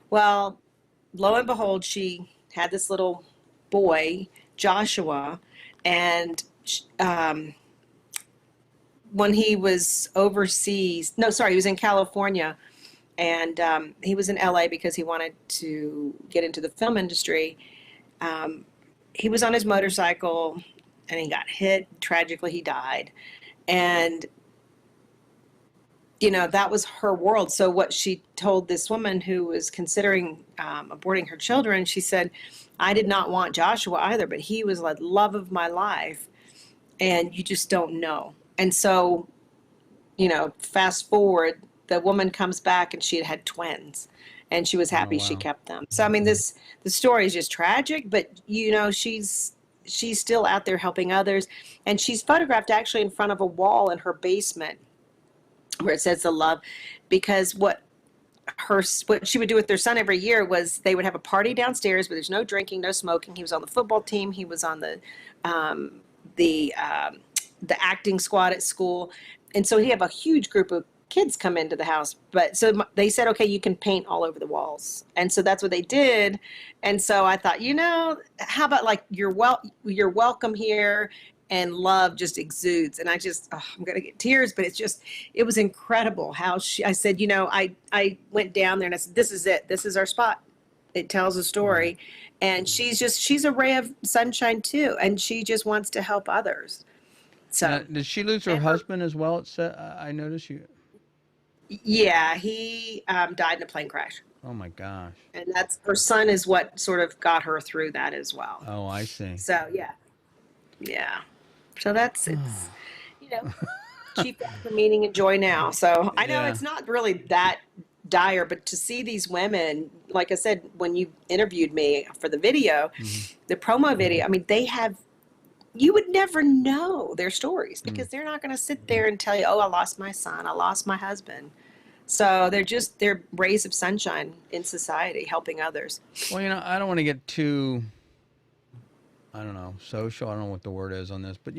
Well, lo and behold, she had this little boy, Joshua, and when he was overseas, he was in California, and he was in LA because he wanted to get into the film industry. He was on his motorcycle and he got hit. Tragically, he died. And, that was her world. So what she told this woman who was considering aborting her children, she said, "I did not want Joshua either, but he was like love of my life. And you just don't know." And so, fast forward, the woman comes back and she had twins, and she was happy she kept them. So, I mean, the story is just tragic, but she's still out there helping others. And she's photographed actually in front of a wall in her basement where it says the love, because what she would do with their son every year was they would have a party downstairs, but there's no drinking, no smoking. He was on the football team. He was on um, the acting squad at school, and so he have a huge group of kids come into the house. But so they said, okay, you can paint all over the walls, and so that's what they did. And so I thought, how about like you're welcome here, and love just exudes. And I'm gonna get tears, but it was incredible how I said, I went down there and I said, this is it, this is our spot. It tells a story, and she's a ray of sunshine too, and she just wants to help others. So Now, did she lose her husband as well? I noticed you. yeah, he died in a plane crash, Oh my gosh. and that's her son is what sort of got her through that as well. Oh, I see. So yeah. So it's she found her meaning and joy now. So I know Yeah. it's not really that dire, but to see these women, like I said, when you interviewed me for the video, the promo video, I mean, you would never know their stories because they're not going to sit there and tell you, oh, I lost my son, I lost my husband. So they're rays of sunshine in society, helping others. Well, I don't want to get too, I don't know, social. I don't know what the word is on this, but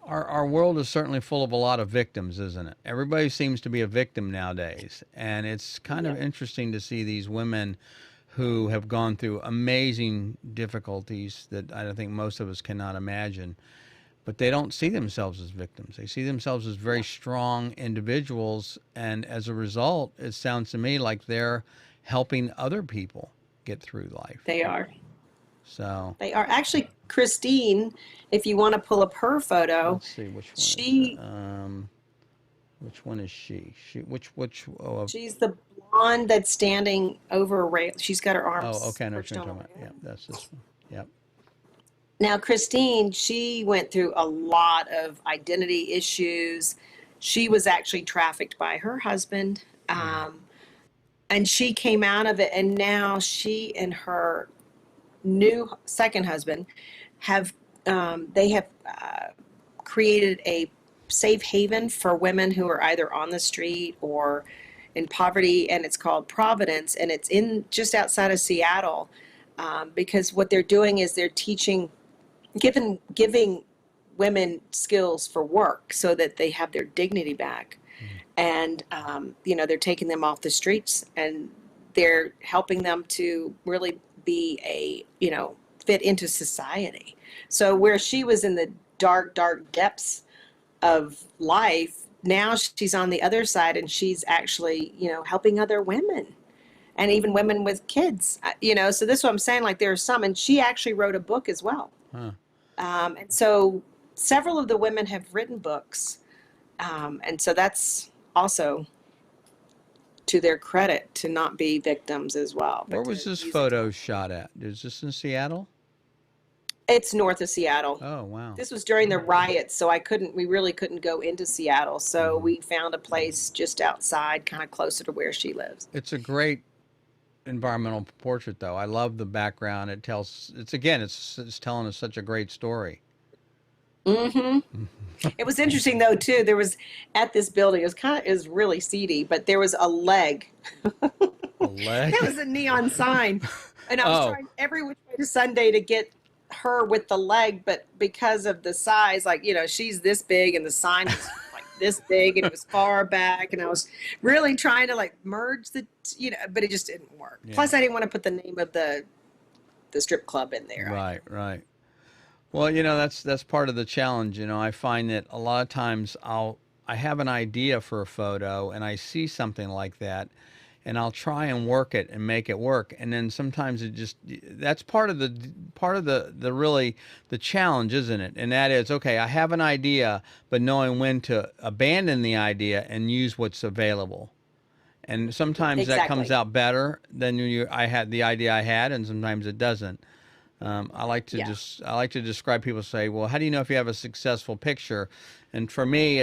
our world is certainly full of a lot of victims, isn't it? Everybody seems to be a victim nowadays, and it's kind of interesting to see these women who have gone through amazing difficulties that I don't think most of us cannot imagine, but they don't see themselves as victims. They see themselves as very strong individuals, and as a result, it sounds to me like they're helping other people get through life. They are. So They are. Actually, Christine, if you want to pull up her photo, let's see which one. she Which one is she? she's the blonde that's standing over a rail. She's got her arms. Oh, okay, I know what perched you're on talking a about. rail. Yeah, that's this one. Yep. Now, Christine, she went through a lot of identity issues. She was actually trafficked by her husband, and she came out of it. And now she and her new second husband have created a safe haven for women who are either on the street or in poverty, and it's called Providence, and it's in just outside of Seattle, because what they're doing is they're giving women skills for work so that they have their dignity back, and they're taking them off the streets, and they're helping them to really be fit into society. So where she was in the dark depths of life, now she's on the other side, and she's actually, helping other women, and even women with kids, so this is what I'm saying, like there are some, and she actually wrote a book as well. Huh. And so several of the women have written books, and so that's also to their credit to not be victims as well. Where was this photo shot at? Is this in Seattle? It's north of Seattle. Oh, wow. This was during the riots, so we really couldn't go into Seattle. So we found a place just outside, kind of closer to where she lives. It's a great environmental portrait, though. I love the background. It's telling us such a great story. It was interesting though too. There was at this building. It was really seedy, but there was a leg. A leg? It was a neon sign, and I was trying every which way to Sunday to get her with the leg, but because of the size, she's this big, and the sign was like this big, and it was far back, and I was really trying to merge but it just didn't work. Yeah. Plus, I didn't want to put the name of the strip club in there. Right. Well, that's part of the challenge. I find that a lot of times I have an idea for a photo, and I see something like that, and I'll try and work it and make it work. And then sometimes that's part of the really the challenge, isn't it? And that is, okay, I have an idea, but knowing when to abandon the idea and use what's available. And sometimes that comes out better than I had the idea I had, and sometimes it doesn't. I like to describe, people say, well, how do you know if you have a successful picture? And for me,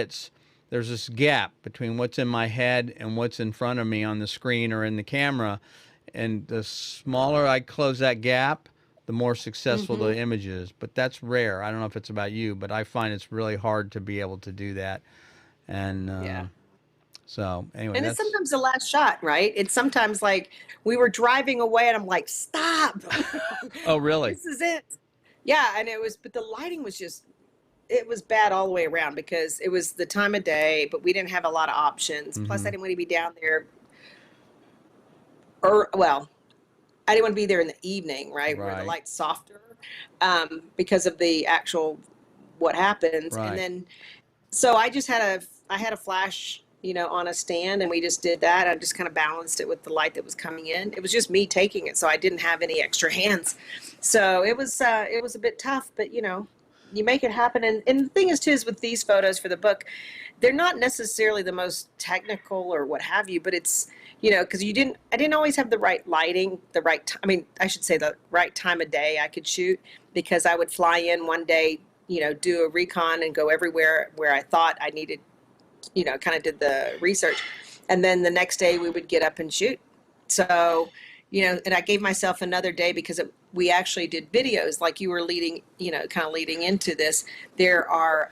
there's this gap between what's in my head and what's in front of me on the screen or in the camera. And the smaller I close that gap, the more successful the image is. But that's rare. I don't know if it's about you, but I find it's really hard to be able to do that. And Yeah. so anyway, And it's that's. sometimes the last shot, right? It's sometimes like we were driving away and I'm like, stop. Oh, really? This is it. Yeah, and it was, but the lighting was just, it was bad all the way around because it was the time of day, but we didn't have a lot of options. Plus, I Mm-hmm. didn't want to be down there, or well, I didn't want to be there in the evening, right, where the Right. light's softer, because of the actual what happens. And Right. then so I had a flash, on a stand, and we just did that. I just kind of balanced it with the light that was coming in. It was just me taking it, so I didn't have any extra hands. So it was a bit tough, but you make it happen. And the thing is too is with these photos for the book, they're not necessarily the most technical or what have you, but it's because I didn't always have the right lighting, the right I mean, I should say the right time of day I could shoot, because I would fly in one day, do a recon and go everywhere where I thought I needed, kind of did the research. And then the next day we would get up and shoot. So, and I gave myself another day because we actually did videos like you were leading, kind of leading into this. There are,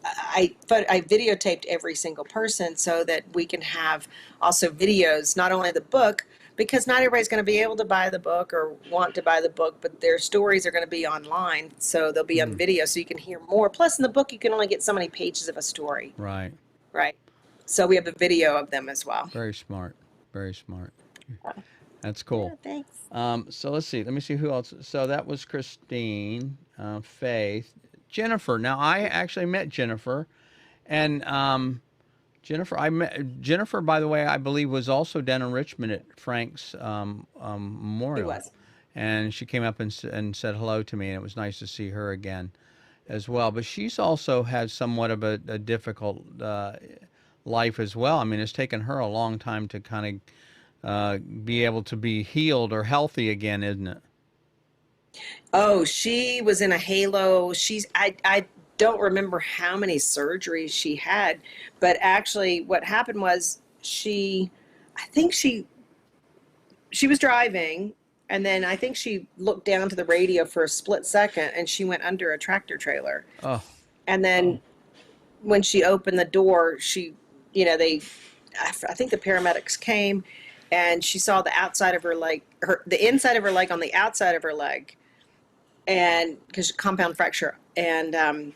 I videotaped every single person so that we can have also videos, not only the book, because not everybody's going to be able to buy the book or want to buy the book, but their stories are going to be online, so they'll be on Mm. video, so you can hear more. Plus, in the book, you can only get so many pages of a story, Right. right? So we have a video of them as well. Very smart. Very smart. That's Yeah, cool. thanks. So let's see. Let me see who else. So that was Christine, Faith, Jennifer. Now I actually met Jennifer, and Jennifer. I met Jennifer. By the way, I believe was also down in Richmond at Frank's He memorial, was. and she came up and said hello to me, and it was nice to see her again, as well. But she's also had somewhat of a difficult life as well. I mean, it's taken her a long time to kind of be able to be healed or healthy again, isn't it? Oh, she was in a halo. I don't remember how many surgeries she had, but actually what happened was I think she was driving, and then I think she looked down to the radio for a split second and she went under a tractor trailer. Oh, And then when she opened the door, I think the paramedics came, and she saw the outside of her leg, the inside of her leg on the outside of her leg, and because compound fracture. And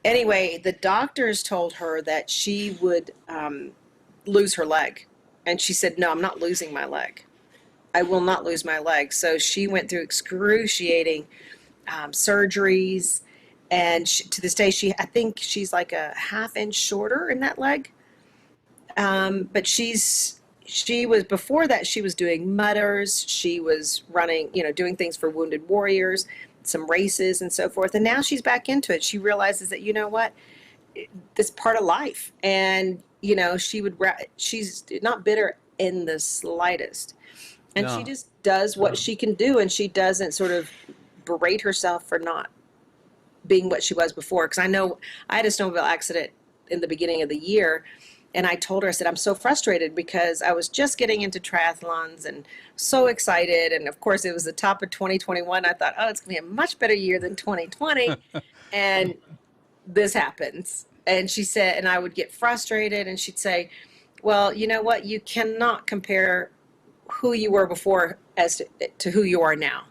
anyway, the doctors told her that she would lose her leg. And she said, "No, I'm not losing my leg. I will not lose my leg." So she went through excruciating surgeries. And to this day, I think she's like a half inch shorter in that leg. But she was, before that, she was doing mutters. She was running, doing things for Wounded Warriors, some races and so forth. And now she's back into it. She realizes that, what, this part of life. And, she's not bitter in the slightest. And she no. just does what she can do. And she doesn't sort of berate herself for not being what she was before. Because I know I had a snowmobile accident in the beginning of the year. And I told her, I said, I'm so frustrated because I was just getting into triathlons and so excited. And of course, it was the top of 2021. I thought, oh, it's going to be a much better year than 2020. And this happens. And she said, and I would get frustrated. And she'd say, well, you know what? You cannot compare who you were before as to who you are now,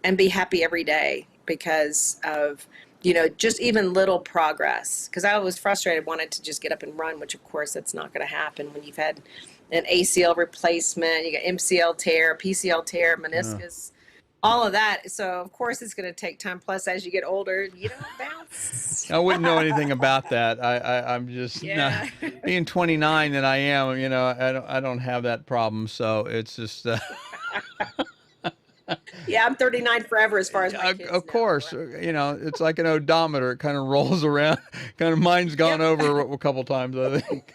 and be happy every day because of just even little progress. Because I was frustrated, wanted to just get up and run, which of course that's not going to happen when you've had an ACL replacement, you got MCL tear, PCL tear, Uh, meniscus, all of that. So of course it's going to take time. Plus, as you get older, you don't bounce. I wouldn't know anything about that. I'm just not, Yeah. being 29 that I am. I don't have that problem. So it's just. Yeah, I'm 39 forever as far as my kids Of know. course, it's like an odometer. It kind of rolls around. Kind of mine's gone Yep. over a couple times, I think.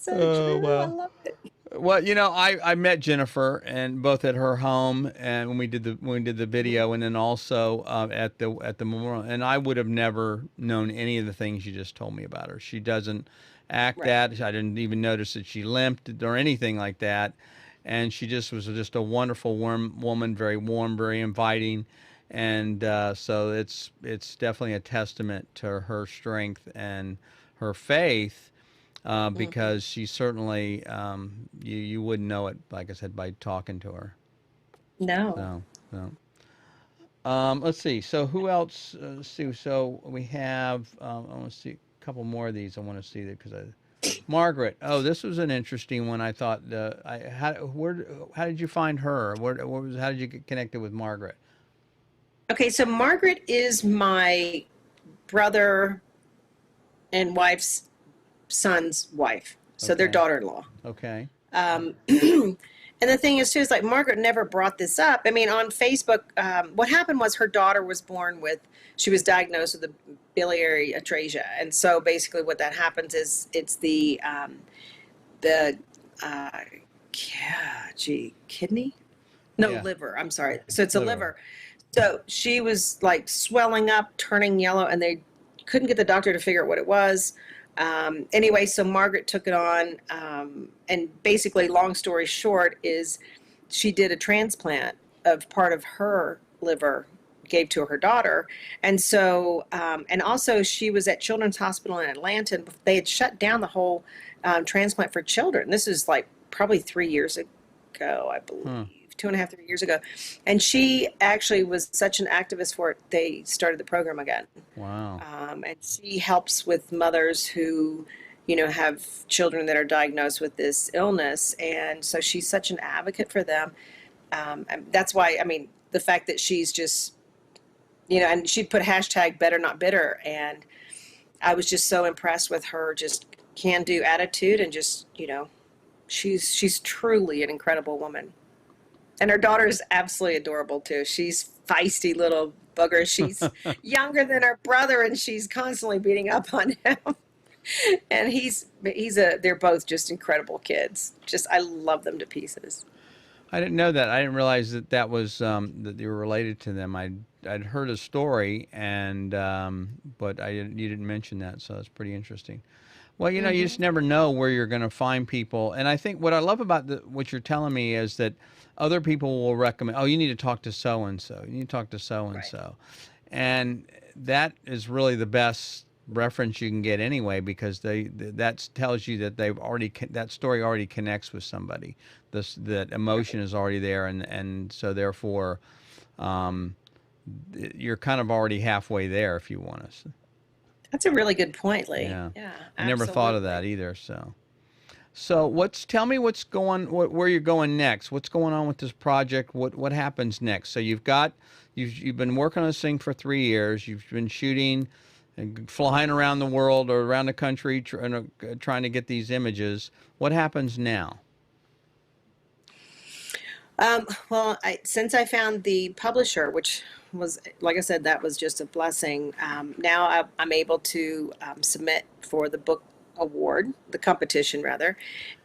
So Oh, true. I wow. love it. Well, I met Jennifer, and both at her home and when we did the video, and then also at the memorial. And I would have never known any of the things you just told me about her. She doesn't act Right. that. I didn't even notice that she limped or anything like that. And she just was just a wonderful, warm woman, very warm, very inviting. and so it's definitely a testament to her strength and her faith, Hmm. because she certainly, you wouldn't know it, like I said, by talking to her. No. So, so. Let's see. So who else? Let's see. So we have. I want to see a couple more of these. I want to see that because Margaret. Oh, this was an interesting one. I thought. How did you find her? How did you get connected with Margaret? Okay, so Margaret is my brother and wife's son's wife, so their Okay. daughter-in-law. Okay. And the thing is too is like Margaret never brought this up. I mean, on Facebook, what happened was her daughter was born with, she was diagnosed with a biliary atresia, and so basically what that happens is it's the uh, yeah, gee, kidney? No, Yeah. liver. I'm sorry. So it's a Liver. liver. So she was like swelling up, turning yellow, and they couldn't get the doctor to figure out what it was. Anyway, so Margaret took it on, and basically, long story short, is she did a transplant of part of her liver, gave to her daughter, and so and also she was at Children's Hospital in Atlanta, and they had shut down the whole transplant for children. This is like probably 3 years ago, I Huh. believe, 2.5, 3 years ago. And she actually was such an activist for it, they started the program again. Wow. And she helps with mothers who, have children that are diagnosed with this illness. And so she's such an advocate for them. And that's why, I mean, the fact that she's just, and she'd put hashtag better not bitter. And I was just so impressed with her just can do attitude and just, she's truly an incredible woman. And her daughter is absolutely adorable too. She's feisty little bugger. She's younger than her brother, and she's constantly beating up on him. And they're both just incredible kids. Just I love them to pieces. I didn't know that. I didn't realize that was that you were related to them. I'd heard a story, and but you didn't mention that, so it's pretty interesting. Well, you just Hmm. never know where you're going to find people, and I think what I love about what you're telling me is that other people will recommend. Oh, you need to talk to so and so. You need to talk to so and Right. so, and that is really the best reference you can get anyway, because that tells you that that story already connects with somebody. That emotion Right. is already there, and so therefore, um, you're kind of already halfway there if you want to. That's a really good point, Lee. Yeah, Yeah, I never thought of absolutely. that either. So tell me where you're going next. What's going on with this project? What happens next? So you've been working on this thing for 3 years. You've been shooting and flying around the world or around the country trying to get these images. What happens now? Well, since I found the publisher, which was, like I said, that was just a blessing. Now I'm able to submit for the book award, the competition rather,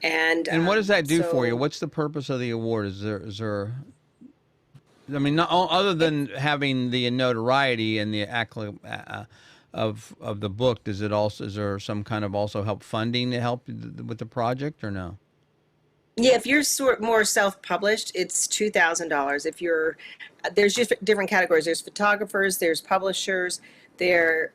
and And what does that do for you? so What's the purpose of the award? Is there I mean, not other it's than having the notoriety and the of the book, does it also is there some kind of also help funding to help with the project or no? yeah. If you're more self-published, it's $2,000. If you're there's just different categories. There's photographers, there's publishers, there.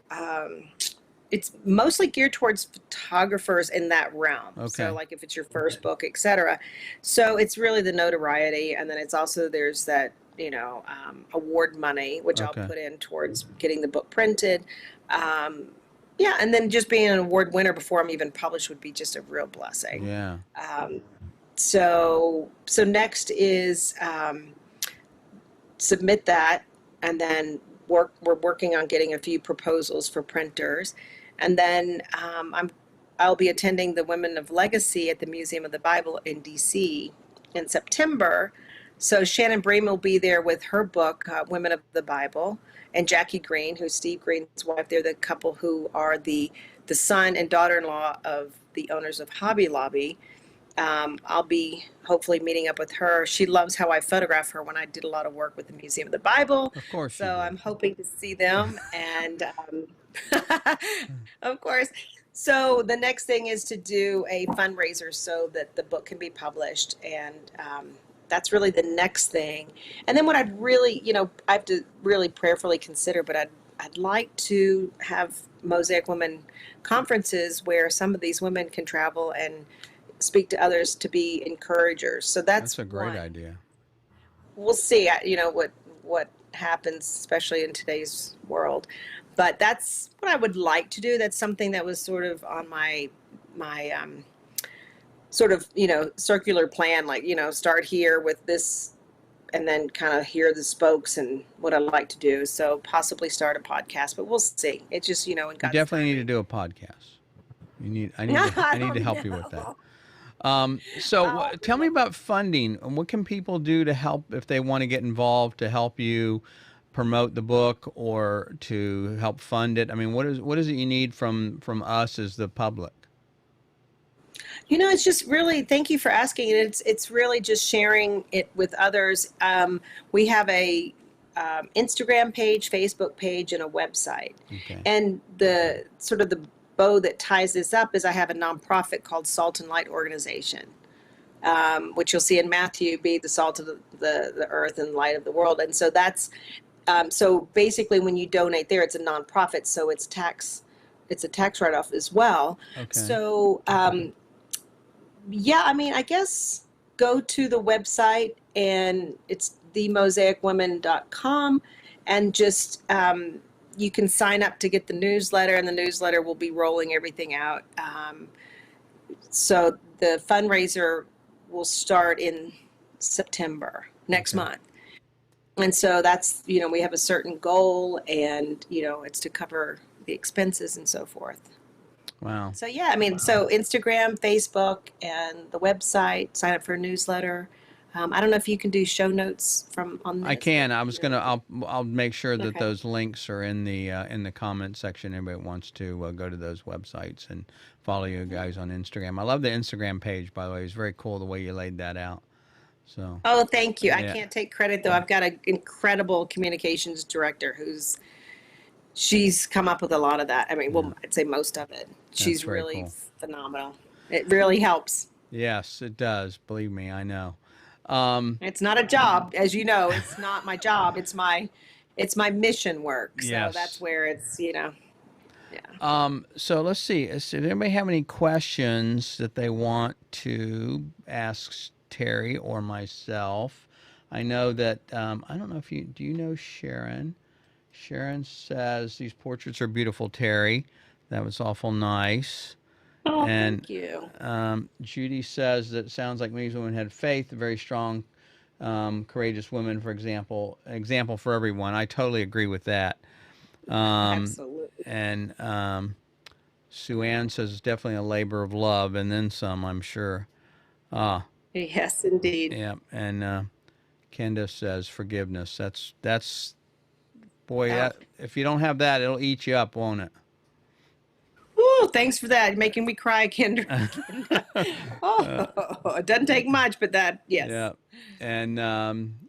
It's mostly geared towards photographers in that realm. So Okay. like if it's your first book, etc. So it's really the notoriety, and then it's also there's that award money, which I'll Okay. put in towards getting the book printed. Um, yeah, and then just being an award winner before I'm even published would be just a real blessing. Yeah. Um, so next is submit that, and then we're working on getting a few proposals for printers, and then I'll be attending the Women of Legacy at the Museum of the Bible in DC in September. So Shannon Bream will be there with her book, Women of the Bible, and Jackie Green, who's Steve Green's wife. They're the couple who are the son and daughter-in-law of the owners of Hobby Lobby. I'll be hopefully meeting up with her. She loves how I photograph her when I did a lot of work with the Museum of the Bible. Of course you So did. I'm hoping to see them. And of course, so the next thing is to do a fundraiser so that the book can be published. And that's really the next thing. And then what I'd really, I have to really prayerfully consider, but I'd like to have Mosaic Women conferences where some of these women can travel and speak to others to be encouragers. So That's that's a great one. idea. We'll see, what happens, especially in today's world. But that's what I would like to do. That's something that was sort of on my sort of, circular plan, like, start here with this and then kind of hear the spokes and what I like to do. So possibly start a podcast, but we'll see. It's just, in You God's definitely need to timing. do a podcast. I I need to don't help you with that. know. Tell me about funding. What can people do to help if they want to get involved to help you promote the book or to help fund it? I mean, what is it you need from us as the public? It's just really, thank you for asking. It's really just sharing it with others. We have a Instagram page, Facebook page, and a website. Okay. And the sort of the bow that ties this up is I have a nonprofit called Salt and Light Organization, which you'll see in Matthew, be the salt of the earth and light of the world. And so that's so basically when you donate there, it's a nonprofit, so it's a tax write-off as well. Okay. So yeah, I mean, I guess go to the website, and it's themosaicwomen.com, and just you can sign up to get the newsletter, and the newsletter will be rolling everything out. So the fundraiser will start in September next month. And so that's, we have a certain goal, and, it's to cover the expenses and so forth. Wow. So yeah, I mean, so Instagram, Facebook, and the website, sign up for a newsletter. I don't know if you can do show notes on this. I can. I'll make sure that Okay. those links are in the comment section. Anybody wants to go to those websites and follow you guys on Instagram. I love the Instagram page, by the way. It's very cool the way you laid that out. So. Oh, thank you. I Yeah. can't take credit though. I've got an incredible communications director she's come up with a lot of that. I mean, well, I'd say most of it. She's very really cool. phenomenal. It really helps. Yes, it does. Believe me, I know. It's not a job, as you know. It's not my job. It's my mission work. So Yes. that's where it's, yeah. So let's see. Does anybody have any questions that they want to ask Teri or myself? I know that I don't know if do you know Sharon? Sharon says these portraits are beautiful, Teri. That was awful nice. Oh, And thank you. Judy says that it sounds like these women had faith, very strong, courageous women, for example for everyone. I totally agree with that. Absolutely. And Sue Ann says it's definitely a labor of love, and then some, I'm sure. Yes, indeed. Yeah. And Kenda says forgiveness. That's boy, that if you don't have that, it'll eat you up, won't it? Ooh, thanks for that. You're making me cry, Kendra. It doesn't take much, but that, yes. Yeah. And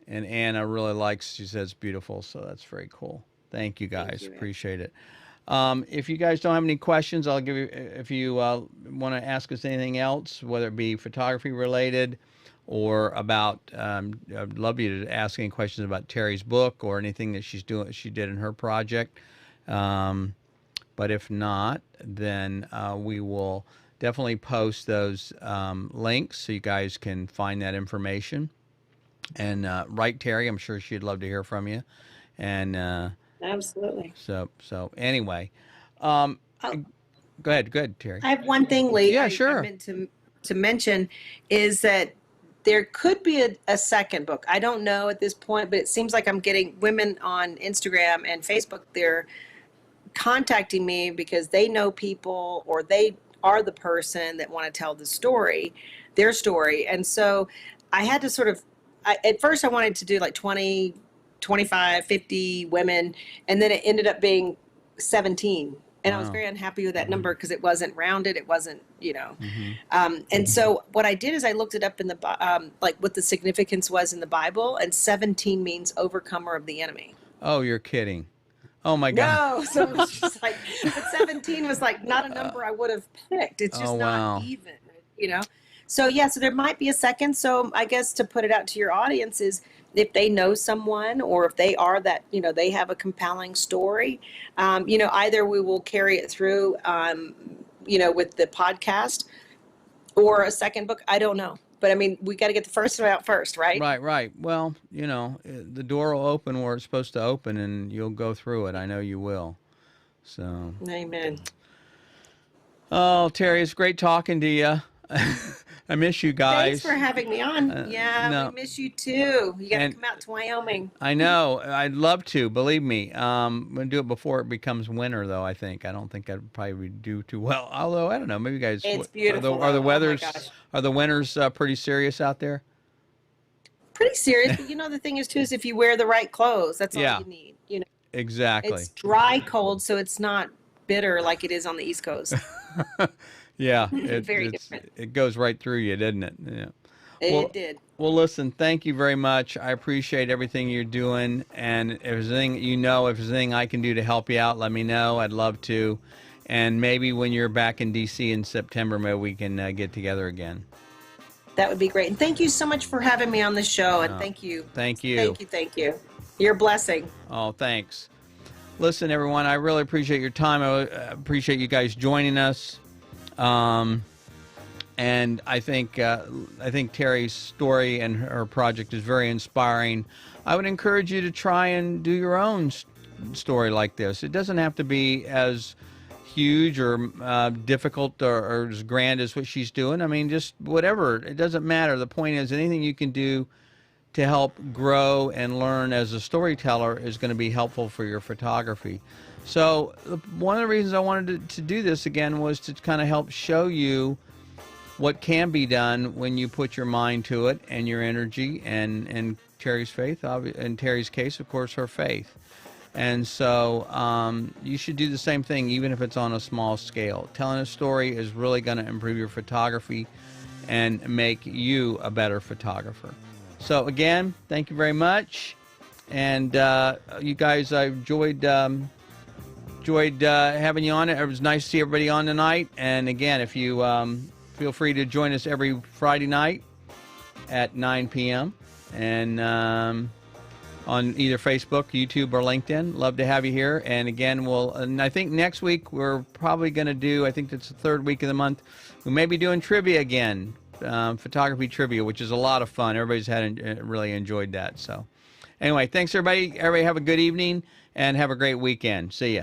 Anna really likes, she says beautiful, so that's very cool. Thank you guys. you, Ann. Appreciate it. If you guys don't have any questions, I'll give you, if you want to ask us anything else, whether it be photography related or about, I'd love you to ask any questions about Teri's book or anything that she did in her project. But if not, then we will definitely post those links so you guys can find that information. And write Teri. I'm sure she'd love to hear from you. And Absolutely. so anyway, go ahead, Teri. I have one thing, Lee. Yeah, I sure. meant to mention is that there could be a second book. I don't know at this point, but it seems like I'm getting women on Instagram and Facebook. They're contacting me because they know people or they are the person that want to tell their story. And so I had to sort of, at first I wanted to do like 20, 25, 50 women, and then it ended up being 17. And I was very unhappy with that number because it wasn't rounded. It wasn't, and so what I did is I looked it up in the, like what the significance was in the Bible, and 17 means overcomer of the enemy. Oh, you're kidding. Oh my God. No, so it was just like, but 17 was like not a number I would have picked. It's just not even, So yeah, so there might be a second. So I guess to put it out to your audience is if they know someone or if they are that, they have a compelling story, either we will carry it through, with the podcast or a second book. I don't know. But I mean, we got to get the first one out first, right? Right. Well, the door will open where it's supposed to open, and you'll go through it. I know you will. So. Amen. Oh, Teri, it's great talking to you. I miss you guys. Thanks for having me on. No. We miss you too. You got to And- come out to Wyoming. I know. I'd love to. Believe me. I'm gonna do it before it becomes winter, though. I don't think I'd probably do too well. Although I don't know. Maybe you guys. It's beautiful. Are the Oh my weathers? gosh. Are the winters pretty serious out there? Pretty serious, but the thing is too is if you wear the right clothes, that's all Yeah. you need. Exactly. It's dry cold, so it's not bitter like it is on the East Coast. Yeah. Very different. It goes right through you, doesn't it? Yeah. Well- It did. Well, listen, thank you very much. I appreciate everything you're doing. And if there's anything, if there's anything I can do to help you out, let me know. I'd love to. And maybe when you're back in D.C. in September, maybe we can get together again. That would be great. And thank you so much for having me on the show. And thank you. Thank you. Thank you. You're a blessing. Oh, thanks. Listen, everyone, I really appreciate your time. I appreciate you guys joining us. And I think Teri's story and her project is very inspiring. I would encourage you to try and do your own story like this. It doesn't have to be as huge or difficult or as grand as what she's doing. I mean, just whatever. It doesn't matter. The point is, anything you can do to help grow and learn as a storyteller is going to be helpful for your photography. So one of the reasons I wanted to do this again was to kind of help show you what can be done when you put your mind to it and your energy and Teri's faith, in Teri's case, of course, her faith. And so you should do the same thing, even if it's on a small scale. Telling a story is really going to improve your photography and make you a better photographer. So again, thank you very much. And you guys, I enjoyed having you on. It was nice to see everybody on tonight. And again, if you feel free to join us every Friday night at 9 p.m. and on either Facebook, YouTube, or LinkedIn. Love to have you here. And again, and I think next week we're probably going to do, I think it's the third week of the month, we may be doing trivia again, photography trivia, which is a lot of fun. Everybody's really enjoyed that. So anyway, thanks everybody. Everybody have a good evening and have a great weekend. See ya.